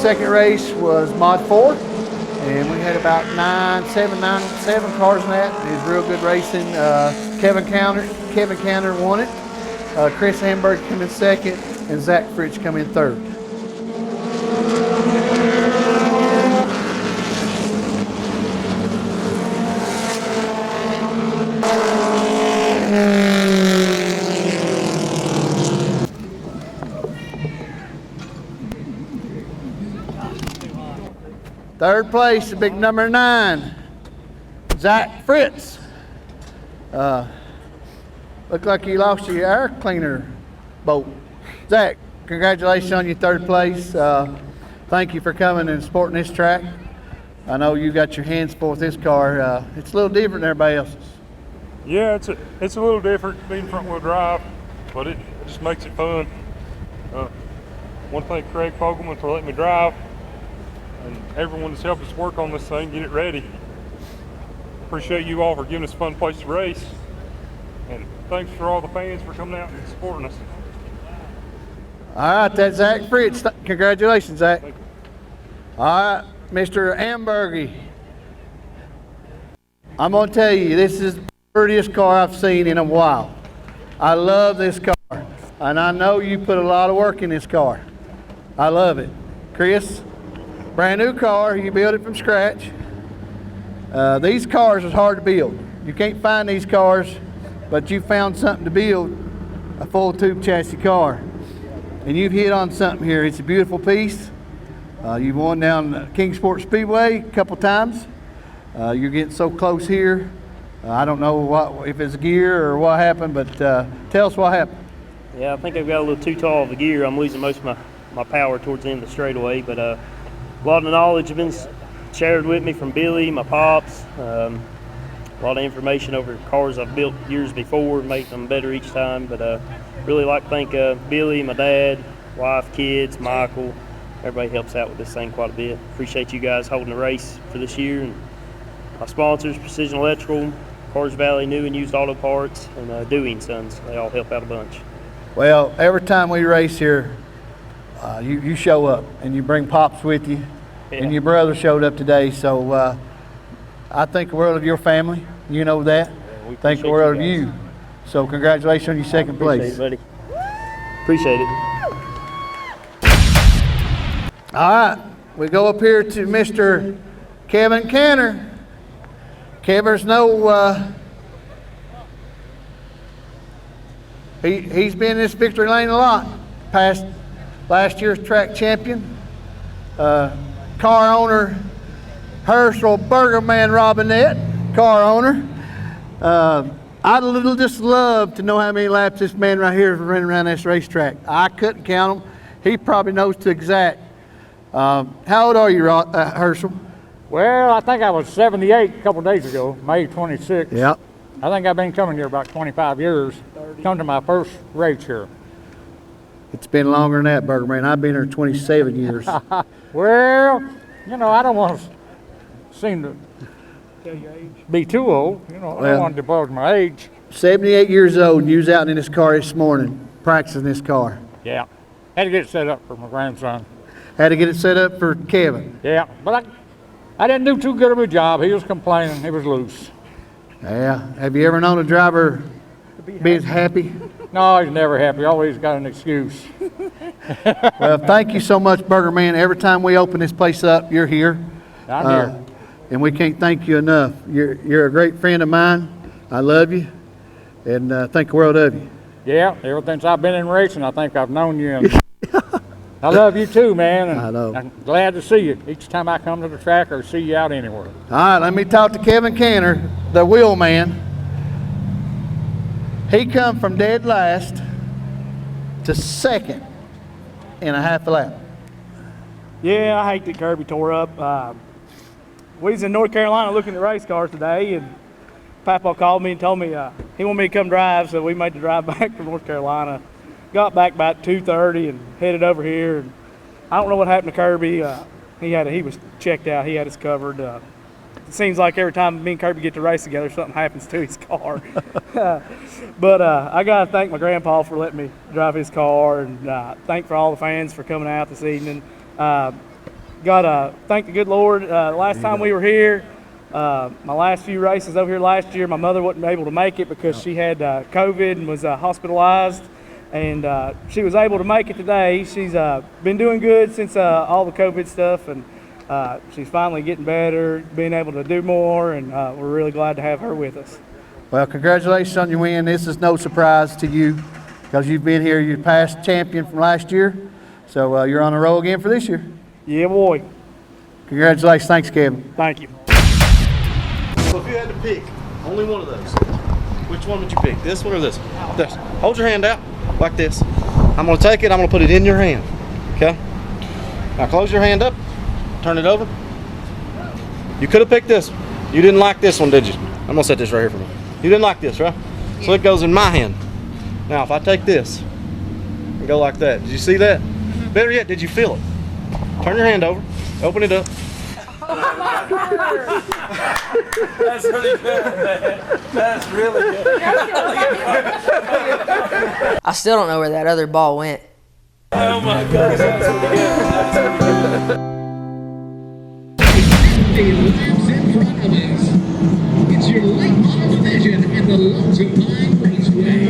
Second race was Mod 4, and we had about seven cars in that. It was real good racing. Kevin Counter won it. Chris Hamburg came in second, and Zach Fritz come in third. Third place, the big number 9, Zach Fritz. Looked like you lost your air cleaner boat. Zach, congratulations on your third place. Thank you for coming and supporting this track. I know you got your hands full with this car. It's a little different than everybody else's. Yeah, it's a little different being front wheel drive, but it just makes it fun. Want to thank Craig Fogelman for letting me drive, and everyone that's helped us work on this thing, get it ready. Appreciate you all for giving us a fun place to race, and thanks for all the fans for coming out and supporting us. All right, that's Zach Fritz. Congratulations, Zach. All right, Mr. Ambergy. I'm going to tell you, this is the prettiest car I've seen in a while. I love this car, and I know you put a lot of work in this car. I love it. Chris, brand new car, you built it from scratch. These cars is hard to build. You can't find these cars, but you found something to build a full tube chassis car. And you've hit on something here. It's a beautiful piece. You've won down Kingsport Speedway a couple times. You're getting so close here. I don't know if it's gear or what happened, but tell us what happened. Yeah, I think I've got a little too tall of a gear. I'm losing most of my power towards the end of the straightaway, but a lot of the knowledge has been shared with me from Billy, my pops. A lot of information over cars I've built years before, make them better each time. But really like to thank Billy, my dad, wife, kids, Michael. Everybody helps out with this thing quite a bit. Appreciate you guys holding the race for this year. And my sponsors, Precision Electrical, Carters Valley New and Used Auto Parts, and Dewey & Sons. They all help out a bunch. Well, every time we race here, you show up and you bring Pops with you, and your brother showed up today. So I think the world of your family. You know that. Think the world of you. So congratulations on your second place. Appreciate it, buddy. Appreciate it. All right, we go up here to Mr. Kevin Canner. Kevin's he's been in this victory lane a lot. Past last year's track champion, car owner Herschel Burgerman Robinette, car owner. I'd just love to know how many laps this man right here is running around this racetrack. I couldn't count them. He probably knows to exact. How old are you, Herschel? Well, I think I was 78 a couple days ago, May 26th. Yep. I think I've been coming here about 25 years. Come to my first race here. It's been longer than that, Burgerman. I've been here 27 years. Well, you know, I don't want to seem to be too old. You know, I don't want to divulge my age. 78 years old, and you was out in this car this morning, practicing this car. Yeah. Had to get it set up for my grandson. Had to get it set up for Kevin. Yeah, but I didn't do too good of a job. He was complaining. He was loose. Yeah. Have you ever known a driver being happy? No, he's never happy. Always got an excuse. Well, thank you so much, Burgerman. Every time we open this place up, you're here. I'm here. And we can't thank you enough. You're a great friend of mine. I love you, and think the world of you. Yeah, ever since I've been in racing, I think I've known you. And I love you too, man. And I know. I'm glad to see you each time I come to the track or see you out anywhere. All right, let me talk to Kevin Canner, the wheel man. He come from dead last to second in a half a lap. Yeah, I hate that Kirby tore up. We was in North Carolina looking at race cars today, and Papa called me and told me he wanted me to come drive, so we made the drive back from North Carolina. Got back about 2:30 and headed over here. And I don't know what happened to Kirby. He was checked out. He had us covered. It seems like every time me and Kirby get to race together, something happens to his car. But I got to thank my grandpa for letting me drive his car, and thank for all the fans for coming out this evening. Got to thank the good Lord. Last time we were here, my last few races over here last year, my mother wasn't able to make it because she had COVID and was hospitalized. And she was able to make it today. She's been doing good since all the COVID stuff, and she's finally getting better, being able to do more, and we're really glad to have her with us. Well, congratulations on your win. This is no surprise to you because you've been here. You're past champion from last year, so you're on the roll again for this year. Yeah, boy. Congratulations. Thanks, Kevin. Thank you. So if you had to pick only one of those, which one would you pick? This one or this? This. Hold your hand out like this. I'm going to take it. I'm going to put it in your hand. Okay? Now close your hand up. Turn it over. You could have picked this. You didn't like this one, did you? I'm going to set this right here for me. You didn't like this, right? So it goes in my hand. Now if I take this and go like that, did you see that? Better yet, did you feel it? Turn your hand over. Open it up. That's really good, man. That's really good. I still don't know where that other ball went. Oh my gosh, that's really good. That's really good. Laps in front of us. It's your late model division in the Lonesome Pine Raceway.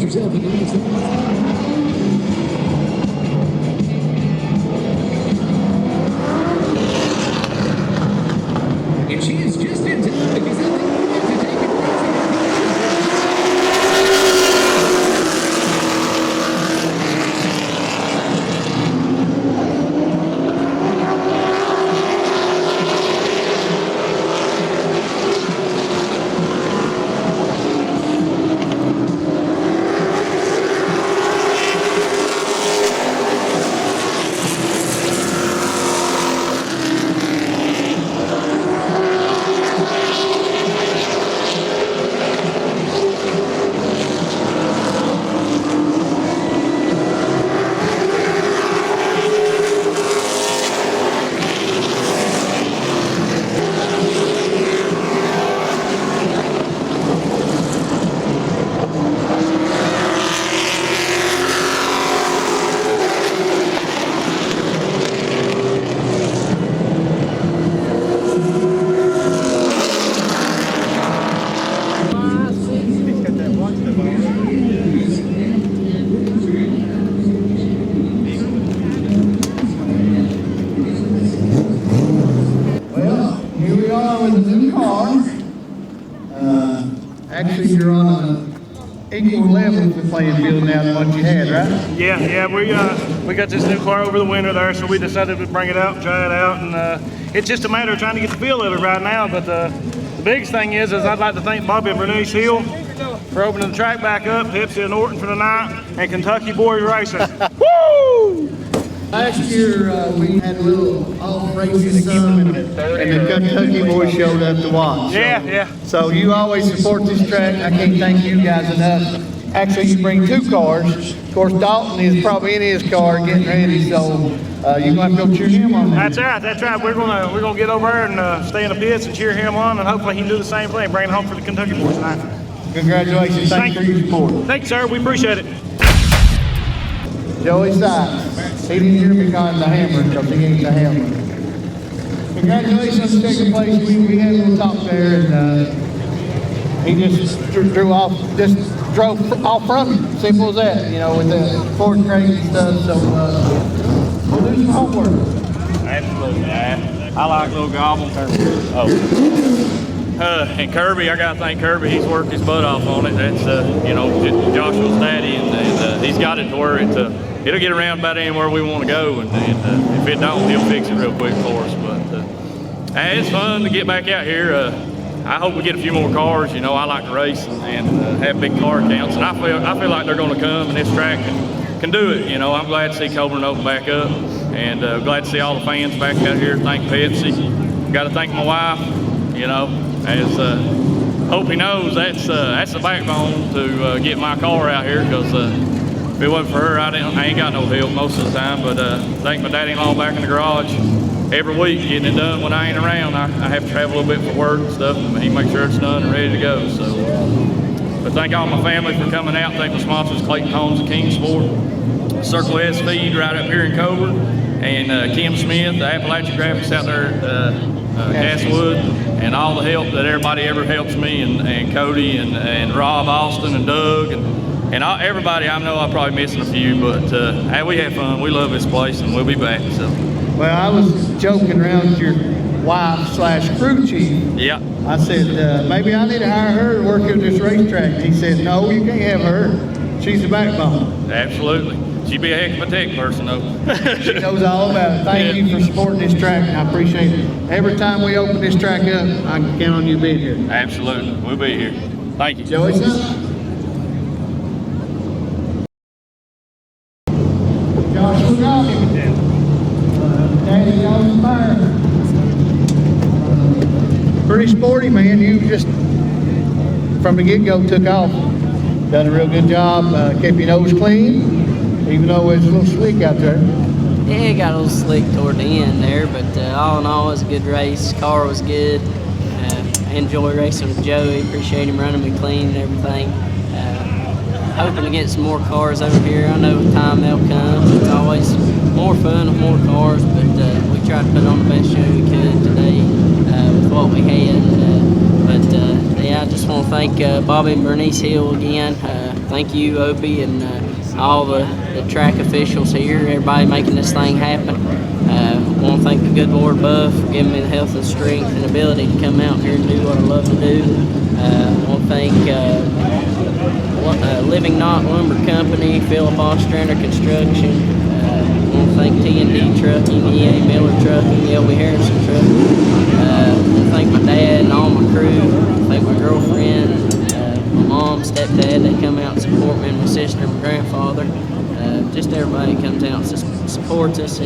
yourself a nice and she is just in time because I think we're going to take it Actually, you're on an equal level with the playing field now than what you had, right? Yeah, we got this new car over the winter there, so we decided to bring it out and try it out, and it's just a matter of trying to get the feel of it right now. But the biggest thing is I'd like to thank Bobby and Bernice Hill for opening the track back up, Pepsi and Norton for the night, and Kentucky Boys Racing. Woo! Last year, we had a little off-racing some, and the Kentucky boys showed up to watch. Yeah. So you always support this track. I can't thank you guys enough. Actually, you bring two cars. Of course, Dalton is probably in his car getting ready, so you're going to have to go cheer him on. That's right. We're gonna get over there and stay in the pits and cheer him on, and hopefully he can do the same thing, bring it home for the Kentucky boys tonight. Congratulations. Thanks for your support. Thanks, sir. We appreciate it. Joey Sykes. He didn't hear me calling the hammer because he ain't the hammer. Congratulations on second place. We had a little talk there, and he just drove off from me. Simple as that, with the Ford crate and stuff. So we'll do some homework. Absolutely. I like little gobble. And Kirby, I got to thank Kirby. He's worked his butt off on it. That's Joshua's daddy, and he's got it to where it'll get around about anywhere we want to go, and if it don't, he'll fix it real quick for us. But it's fun to get back out here. I hope we get a few more cars. I like to race and have big car counts, and I feel like they're going to come, and this track can do it. I'm glad to see Coburn open back up, and glad to see all the fans back out here. Thank Pepsi. Got to thank my wife. As hope he knows, that's the backbone to get my car out here, because if it wasn't for her, I ain't got no help most of the time. But thank my daddy-in-law back in the garage every week, getting it done when I ain't around. I have to travel a little bit for work and stuff, and he makes sure it's done and ready to go. So, but thank all my family for coming out. Thank my sponsors, Clayton Homes and Kingsport, Circle S Feed right up here in Coburn, and Kim Smith, the Appalachian Graphics out there at Castlewood, and all the help that everybody ever helps me, and Cody and Rob Austin and Doug and everybody. I know I'm probably missing a few, but hey, we had fun. We love this place, and we'll be back. So. Well, I was joking around with your wife/crew chief. Yeah. I said, maybe I need to hire her to work at this racetrack. He said, no, you can't have her. She's the backbone. Absolutely. She'd be a heck of a tech person, though. She knows all about it. Thank you for supporting this track, and I appreciate it. Every time we open this track up, I can count on you being here. Absolutely. We'll be here. Thank you. Joey, pretty sporty, man. You just, from the get-go, took off. Done a real good job. Kept your nose clean, even though it's a little slick out there. Yeah, it got a little slick toward the end there, but all in all, it was a good race. Car was good. I enjoy racing with Joey. Appreciate him running me clean and everything. Hoping to get some more cars over here. I know with time they'll come. It's always more fun with more cars, but we tried to put on the best show we could today with what we had. Yeah, I just want to thank Bobby and Bernice Hill again. thank you, Opie, and all the track officials here, everybody making this thing happen. I want to thank the good Lord above for giving me the health and strength and ability to come out here and do what I love to do. I want to thank Living Knot Lumber Company, Philip Ostrander Construction. I want to thank T&D Trucking, EA Miller Trucking, LB Harrison Trucking. I want to thank my dad and all my crew. Thank my girlfriend, my mom, stepdad. They come out and support me, and my sister and my grandfather. Just everybody comes out and supports us.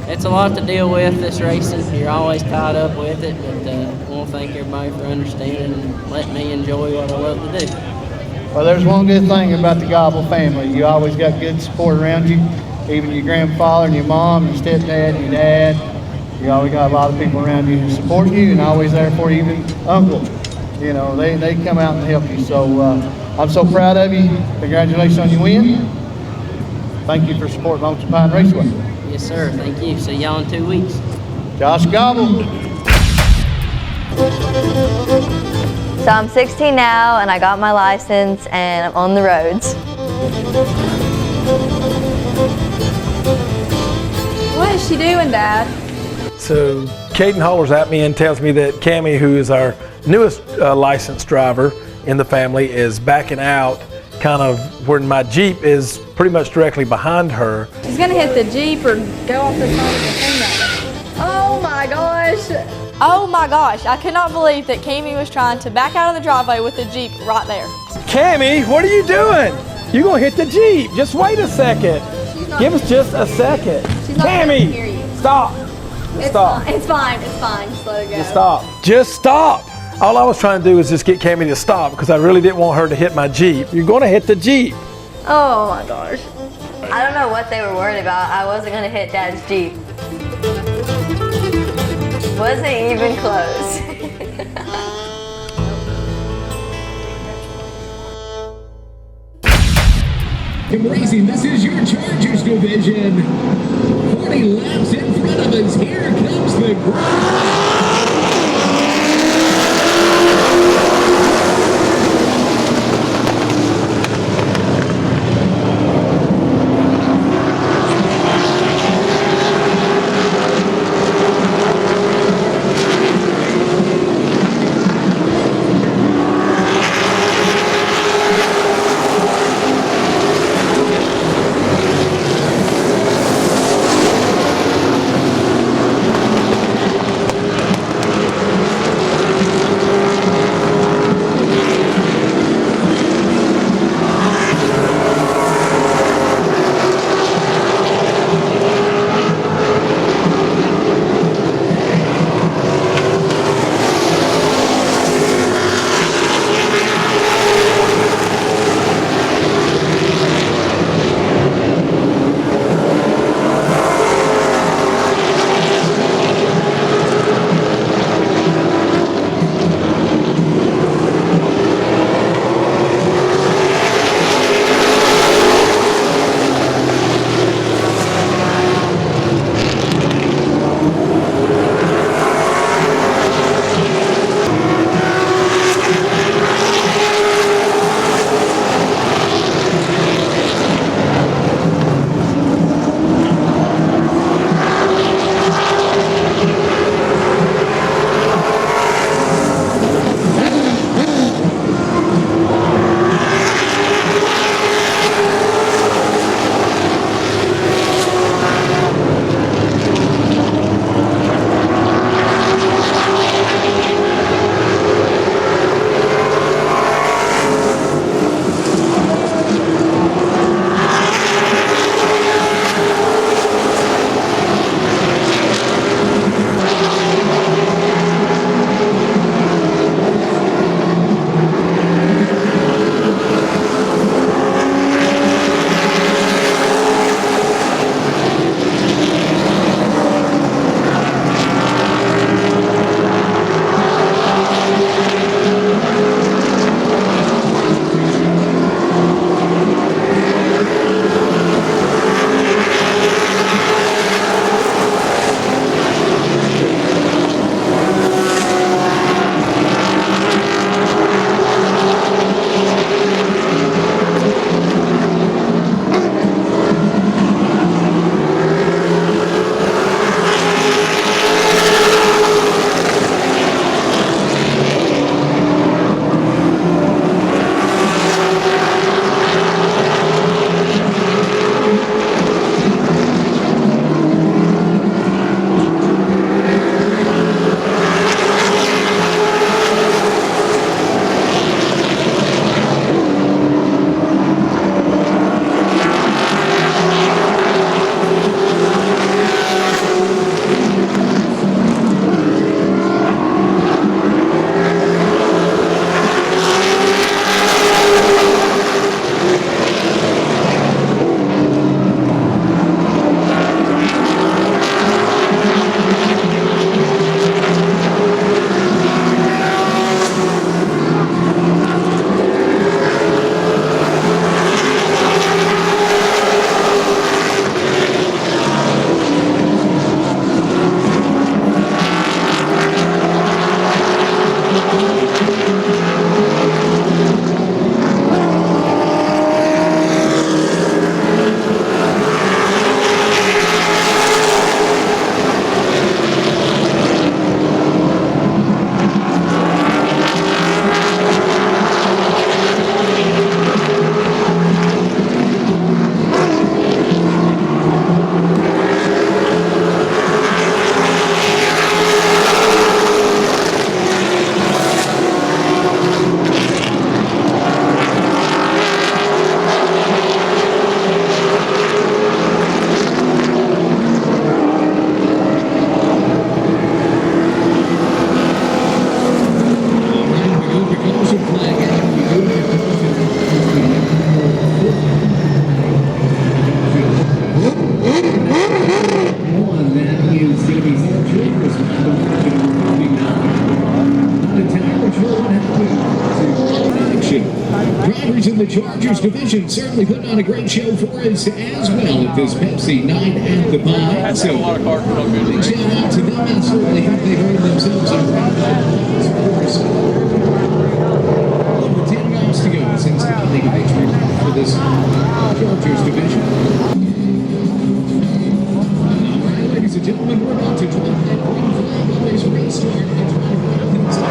It's a lot to deal with, this racing. You're always tied up with it, but I want to thank everybody for understanding and letting me enjoy what I love to do. Well, there's one good thing about the Gobble family. You always got good support around you. Even your grandfather and your mom, your stepdad, your dad. You always got a lot of people around you who support you and always there for you, even uncle. You know, they come out and help you. So I'm so proud of you. Congratulations on your win. Thank you for supporting Lonesome Pine Raceway. Yes, sir. Thank you. See y'all in 2 weeks. Josh Gobble. So I'm 16 now, and I got my license, and I'm on the roads. What is she doing, Dad? So Caden hollers at me and tells me that Cammie, who is our newest licensed driver in the family, is backing out kind of where my Jeep is pretty much directly behind her. She's gonna hit the Jeep or go off the side of the thing. Oh my gosh. Oh my gosh, I could not believe that Cammie was trying to back out of the driveway with the Jeep right there. Cammie, what are you doing? You're gonna hit the Jeep. Just wait a second. Give us just a second. Cammie, stop. Stop. It's fine. Just let it go. Just stop. Just stop. All I was trying to do was just get Cammie to stop because I really didn't want her to hit my Jeep. You're gonna hit the Jeep. Oh my gosh. I don't know what they were worried about. I wasn't gonna hit Dad's Jeep. Wasn't even close. Racing, this is your Chargers division. 40 laps in front of us. Here comes the group. Chargers division certainly putting on a great show for us as well at this Pepsi Night at the Pine. So, big shout out to them. I certainly hope they've earned themselves a round of applause. Of course, over 10 rounds to go since the league victory for this Chargers division. All right, ladies and gentlemen, we're about to drop that green flag on this restart and try to wrap things up.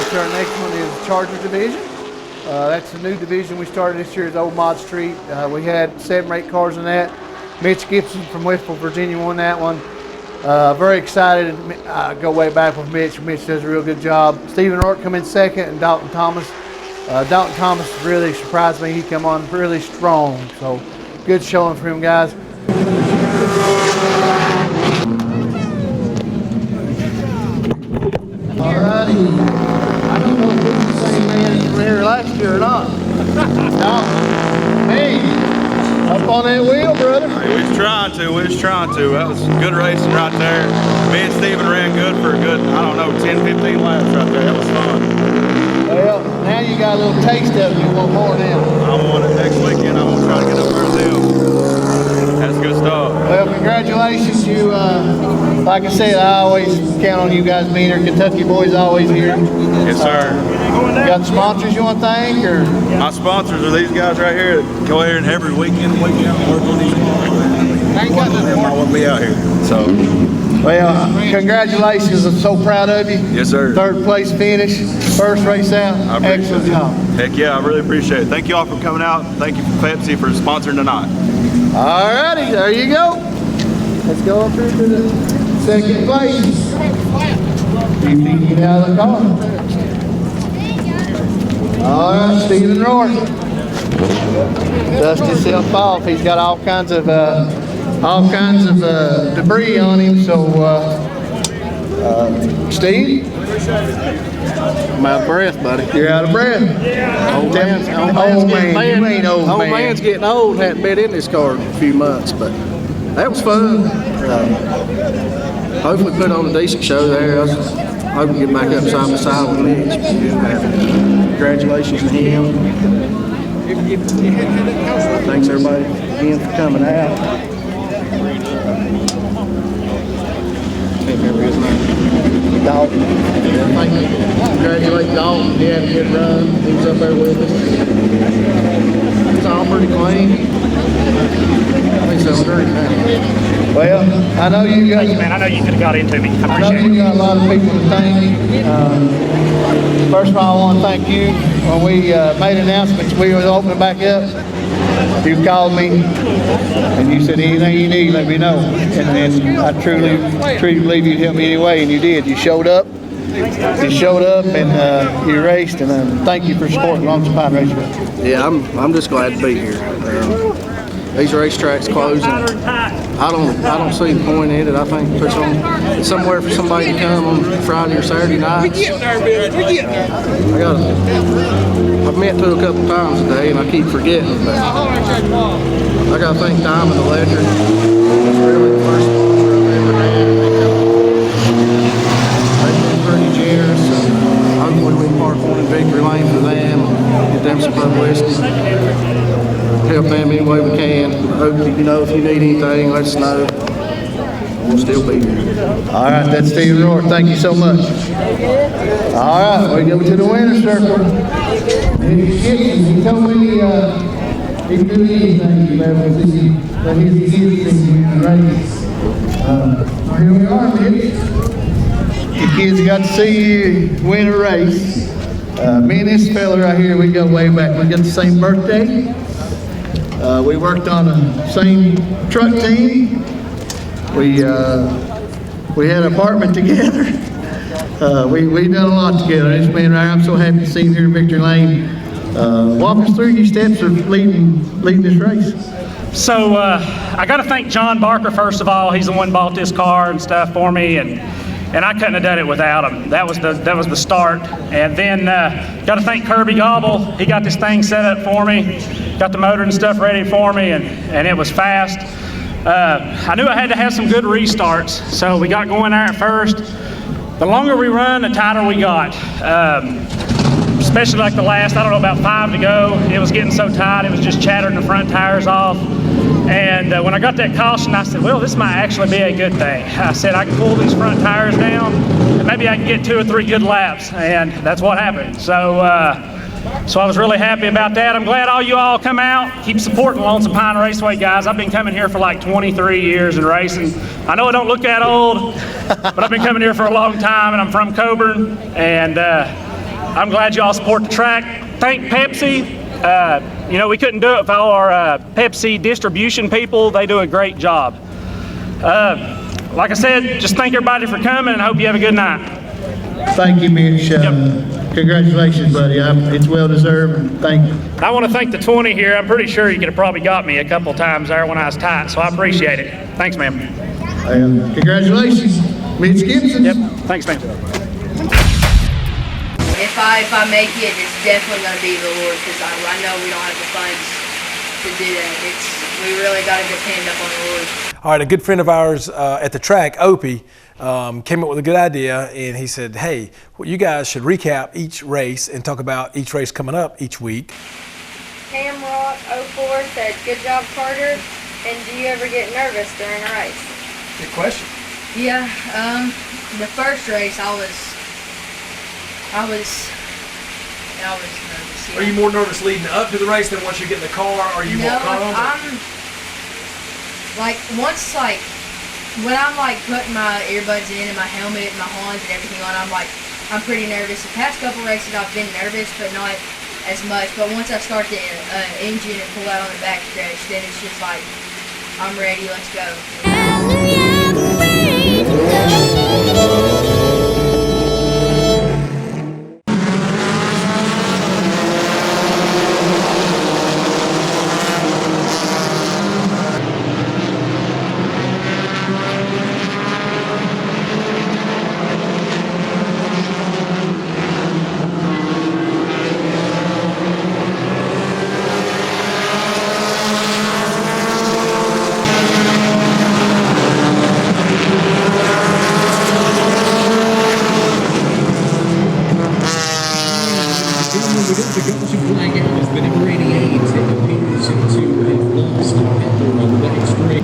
Our next one is Charger Division. That's the new division we started this year at Old Mod Street. We had 7 or 8 cars in that. Mitch Gibson from Westfield, Virginia won that one. Very excited. Go way back with Mitch. Mitch does a real good job. Stephen Rourke come in second, and Dalton Thomas. Dalton Thomas really surprised me. He come on really strong. So good showing for him, guys. Alrighty. I don't know if this is the same man from here last year or not. No. Hey, up on that wheel, brother. Hey, we was trying to. That was good racing right there. Me and Steven ran good for a good, I don't know, 10, 15 laps right there. That was fun. Well, now you got a little taste of it. You want more now. I want it next weekend. I want to try to get up there with them. That's a good start. Well, congratulations. You, like I said, I always count on you guys being here. Kentucky boys always here. Yes, sir. You got sponsors you want to thank? Or? My sponsors are these guys right here that go here and every weekend work on these cars. One of them I want to be out here. So. Well, congratulations. I'm so proud of you. Yes, sir. 3rd place finish, 1st race out. Excellent job. Heck yeah, I really appreciate it. Thank you all for coming out. Thank you for Pepsi for sponsoring tonight. All righty, there you go. Let's go up here to the 2nd place. You can get out of the car. All right, Stephen Rourke. Dust himself off. He's got all kinds of debris on him. So, Steve, I'm out of breath, buddy. You're out of breath. Old man's getting old. Hadn't been in this car in a few months, but that was fun. Hopefully put on a decent show there. I was hoping to get back up side by side with Mitch. Congratulations to him. Thanks everybody again for coming out. Can't remember his name. Dalton. Congratulate Dalton. He had a good run. He was up there with us. It's all pretty clean. I think so. Great, man. Well, I know you guys. Man, I know you could have got into me. I know you got a lot of people to thank. First of all, I want to thank you. When we made announcements we were opening back up, you called me and you said anything you need, let me know. And I truly believe you'd help me anyway, and you did. You showed up. You showed up and you raced, and thank you for supporting Lonesome Pine Raceway. Yeah, I'm just glad to be here. These racetracks closing. I don't see the point in it. I think put somewhere for somebody to come on Friday or Saturday nights. I've met to a couple times today, and I keep forgetting. But I got to thank Diamond Electric. It's really the first sponsor I've ever had. They've been pretty generous. So hopefully we can park one in Victory Lane for them and get them some publicity. Help them any way we can. Hope if you need anything, let us know. We'll still be here. All right, that's Steve Rourke. Thank you so much. All right, we go to the winner's circle. He told me he could do anything he ever see, but he's in the race. Here we are, Mitch. The kids got to see you win a race. Me and this fella right here, we go way back. We got the same birthday. We worked on the same truck team. We We had an apartment together. We done a lot together. This man right here, I'm so happy to see him here in Victory Lane. Walk us through your steps of leading this race. So I got to thank John Barker first of all. He's the one who bought this car and stuff for me, and I couldn't have done it without him. That was the start. And then got to thank Kirby Gobble. He got this thing set up for me, got the motor and stuff ready for me, and it was fast. I knew I had to have some good restarts, so we got going there at first. The longer we run, the tighter we got. Especially like the last, I don't know, about 5 to go. It was getting so tight, it was just chattering the front tires off. And when I got that caution, I said, well, this might actually be a good thing. I said, I can pull these front tires down, and maybe I can get 2 or 3 good laps. And that's what happened. So I was really happy about that. I'm glad all you all come out. Keep supporting Lonesome Pine Raceway, guys. I've been coming here for like 23 years and racing. I know I don't look that old, but I've been coming here for a long time, and I'm from Coburn. And I'm glad you all support the track. Thank Pepsi. You know, we couldn't do it without our Pepsi distribution people. They do a great job. Like I said, just thank everybody for coming, and I hope you have a good night. Thank you, Mitch. Congratulations, buddy. It's well deserved. Thank you. I want to thank the 20 here. I'm pretty sure you could have probably got me a couple times there when I was tight, so I appreciate it. Thanks, ma'am. Congratulations, Mitch Gibson. Yep. Thanks, ma'am. If I make it, it's definitely going to be the Lord, because I know we don't have the funds to do that. We really got to depend up on the Lord. All right, a good friend of ours at the track, Opie, came up with a good idea, and he said, hey, well, you guys should recap each race and talk about each race coming up each week. Cam Rock 04 said, good job, Carter. And do you ever get nervous during a race? Good question. Yeah, the first race I was nervous. Yeah. Are you more nervous leading up to the race than once you get in the car? Are you more calm? When I'm putting my earbuds in and my helmet and my horns and everything on, I'm pretty nervous. The past couple races I've been nervous, but not as much. But once I start the engine and pull out on the back stretch, then it's just like, I'm ready, let's go.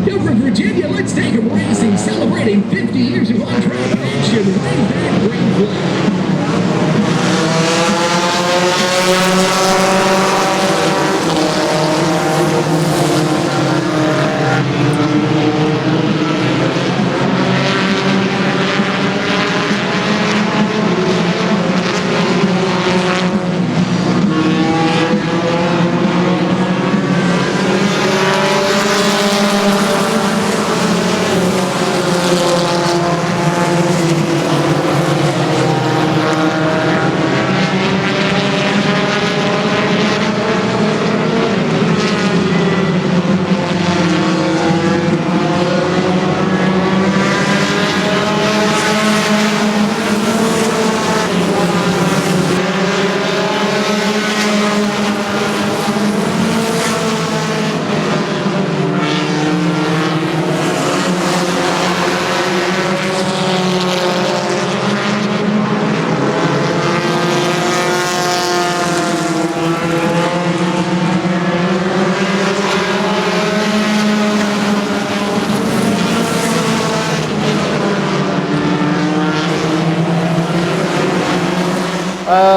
Now from Virginia, let's take them racing, celebrating 50 years of on-track action. Wave that green flag.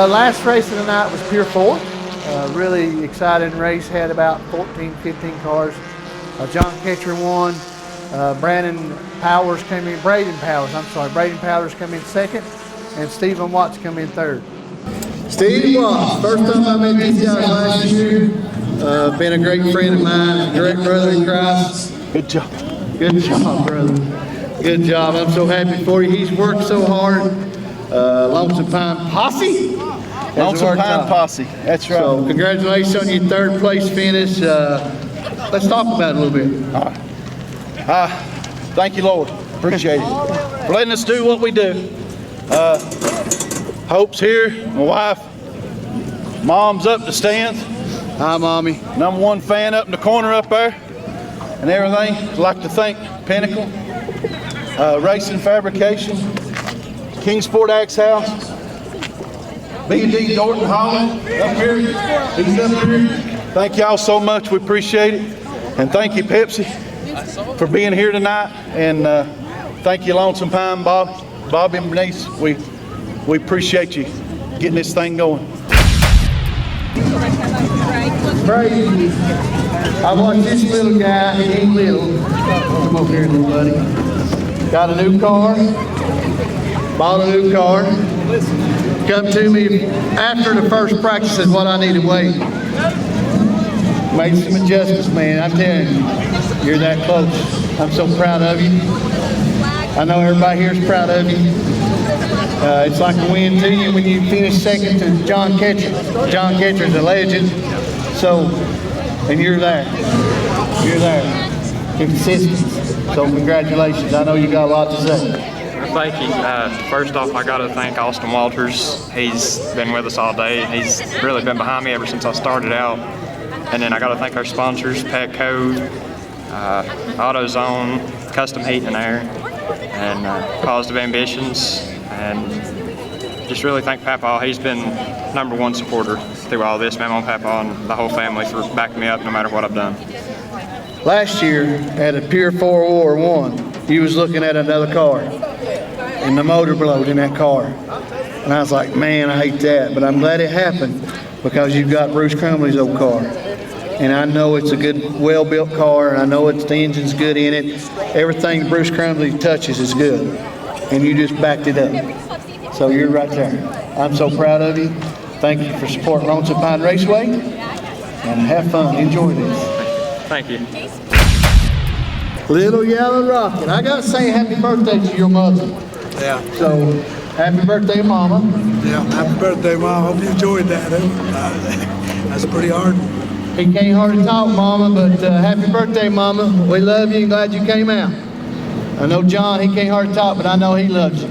Last race of the night was Pier 4. Really exciting race, had about 14, 15 cars. John Ketcher won. Braden Powers come in second, and Stephen Watts come in third. Steve Watts, first time I met these guys last year. Been a great friend of mine, a great brother in Christ. Good job, brother. Good job. I'm so happy for you. He's worked so hard. Lonesome Pine Posse? Lonesome Pine Posse. That's right. So congratulations on your third place finish. Let's talk about it a little bit. All right. Thank you, Lord. Appreciate it. For letting us do what we do. Hope's here, my wife. Mom's up to stands. Hi, Mommy. #1 fan up in the corner up there. And everything. I'd like to thank Pinnacle, Racing Fabrication, Kingsport Axe House, B&D Dorton Holland up here. He's up here. Thank y'all so much. We appreciate it. And thank you, Pepsi, for being here tonight. And thank you, Lonesome Pine, Bobby and Bernice. We appreciate you getting this thing going. Crazy. I watched this little guy, he ain't little. Come over here, little buddy. Got a new car. Bought a new car. Come to me after the first practice is what I needed weight. Made some adjustments, man. I'm telling you, you're that close. I'm so proud of you. I know everybody here is proud of you. It's like a win to you when you finish second to John Ketcher. John Ketcher's a legend. So, and you're there. You're there. Consistent. So congratulations. I know you got a lot to say. Thank you. First off, I got to thank Austin Walters. He's been with us all day. He's really been behind me ever since I started out. And then I got to thank our sponsors, Petco, AutoZone, Custom Heat and Air, and Positive Ambitions. And just really thank Papa. He's been #1 supporter through all this. My mom, Papa, and the whole family for backing me up no matter what I've done. Last year at a Pier 4 War 1, you was looking at another car, and the motor blowed in that car. And I was like, man, I hate that. But I'm glad it happened because you've got Bruce Crumley's old car. And I know it's a good, well-built car, and I know the engine's good in it. Everything Bruce Crumley touches is good. And you just backed it up. So you're right there. I'm so proud of you. Thank you for supporting Lonesome Pine Raceway. And have fun. Enjoy this. Thank you. Little Yellow Rocket. I gotta say happy birthday to your mother. Yeah. So, happy birthday, Mama. Yeah, happy birthday, Mom. Hope you enjoyed that. That's pretty hard. He can't hardly talk, Mama, but happy birthday, Mama. We love you and glad you came out. I know John, he can't hardly talk, but I know he loves you.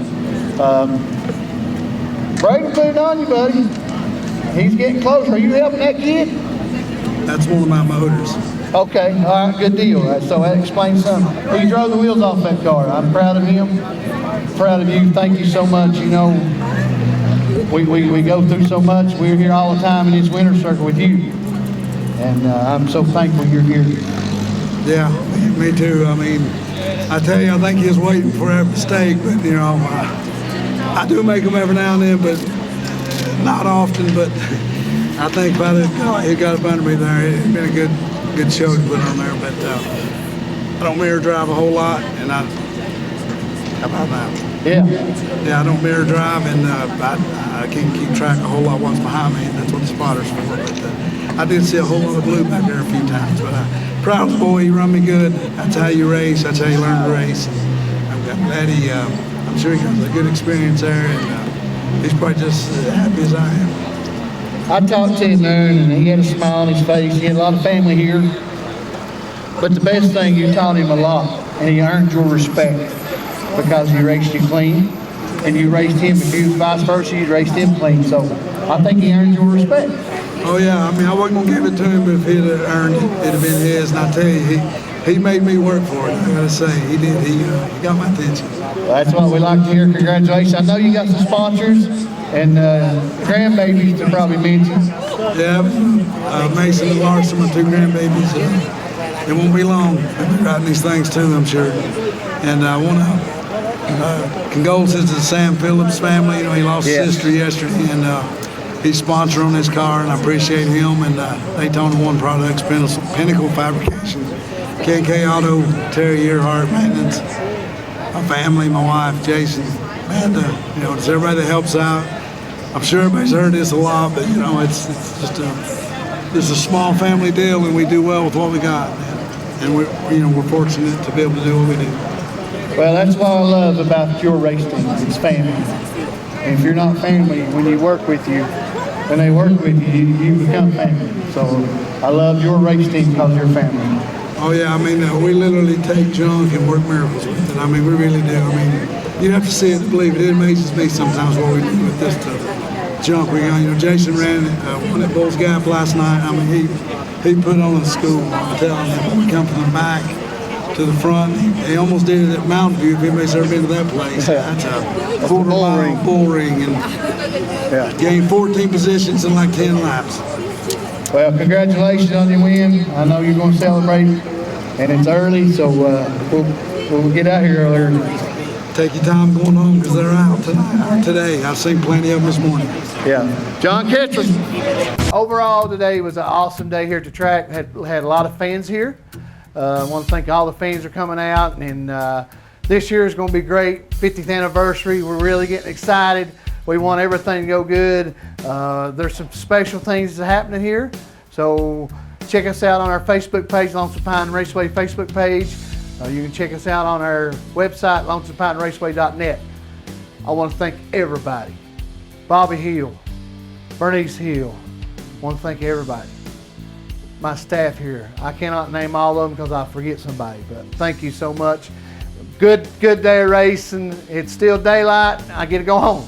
Braden put it on you, buddy. He's getting closer. Are you helping that kid? That's one of my motors. Okay, all right, good deal. So that explains something. He drove the wheels off that car. I'm proud of him. Proud of you. Thank you so much. You know, we go through so much. We're here all the time in this winter circle with you. And I'm so thankful you're here. Yeah, me too. I mean, I tell you, I think he was waiting for every mistake, but you know, I do make them every now and then, but not often. But I think by the he got up under me there. It's been a good show to put on there. But I don't mirror drive a whole lot, and how about that? Yeah, I don't mirror drive, and I can't keep track a whole lot what's behind me. That's what the spotter's for. But I did see a whole lot of blue back there a few times. But proud of the boy. He run me good. That's how you race. That's how you learn to race. I'm glad I'm sure he got a good experience there, and he's probably just as happy as I am. I talked to him there, and he had a smile on his face. He had a lot of family here. But the best thing, you taught him a lot, and he earned your respect because he raced you clean, and you raced him. If you was vice versa, you raced him clean. So I think he earned your respect. Oh yeah, I mean, I wasn't gonna give it to him, but if he'd have earned it, it'd have been his. And I tell you, he made me work for it. I gotta say, he did. He got my attention. Well, that's what we like to hear. Congratulations. I know you got some sponsors and grandbabies to probably mention. Yeah, Mason and Larson, my two grandbabies. It won't be long. I'll be writing these things to them, I'm sure. And I want to condolences to the Sam Phillips family. You know, he lost his sister yesterday, and he's sponsoring on his car, and I appreciate him. And Daytona One Products, Pinnacle Fabrication, K&K Auto, Terry Earhart Maintenance, my family, my wife, Jason, Amanda. You know, it's everybody that helps out. I'm sure everybody's heard this a lot, but you know, it's just a small family deal, and we do well with what we got. And we're fortunate to be able to do what we do. Well, that's what I love about your race team. It's family. And if you're not family, when you work with you, when they work with you, you become family. So I love your race team because you're family. Oh yeah, I mean, we literally take junk and work miracles with it. I mean, we really do. I mean, you have to see it to believe it. It amazes me sometimes what we do with this stuff. Junk. We got, Jason ran one at Bulls Gap last night. I mean, he put on a school. I'm telling you, we come from the back to the front. He almost did it at Mountain View. If anybody's ever been to that place, that's a quarter-mile bull ring, and gained 14 positions in like 10 laps. Well, congratulations on your win. I know you're going to celebrate, and it's early, so we'll get out here earlier. Take your time going home because they're out today. I've seen plenty of them this morning. Yeah. John Ketchum. Overall, today was an awesome day here at the track. Had a lot of fans here. I want to thank all the fans for coming out, and this year is going to be great. 50th anniversary. We're really getting excited. We want everything to go good. There's some special things that's happening here. So check us out on our Facebook page, Lonesome Pine Raceway Facebook page. You can check us out on our website, lonesomepineraceway.net. I want to thank everybody. Bobby Hill, Bernice Hill. I want to thank everybody. My staff here. I cannot name all of them because I forget somebody, but thank you so much. Good day of racing. It's still daylight. I get to go home.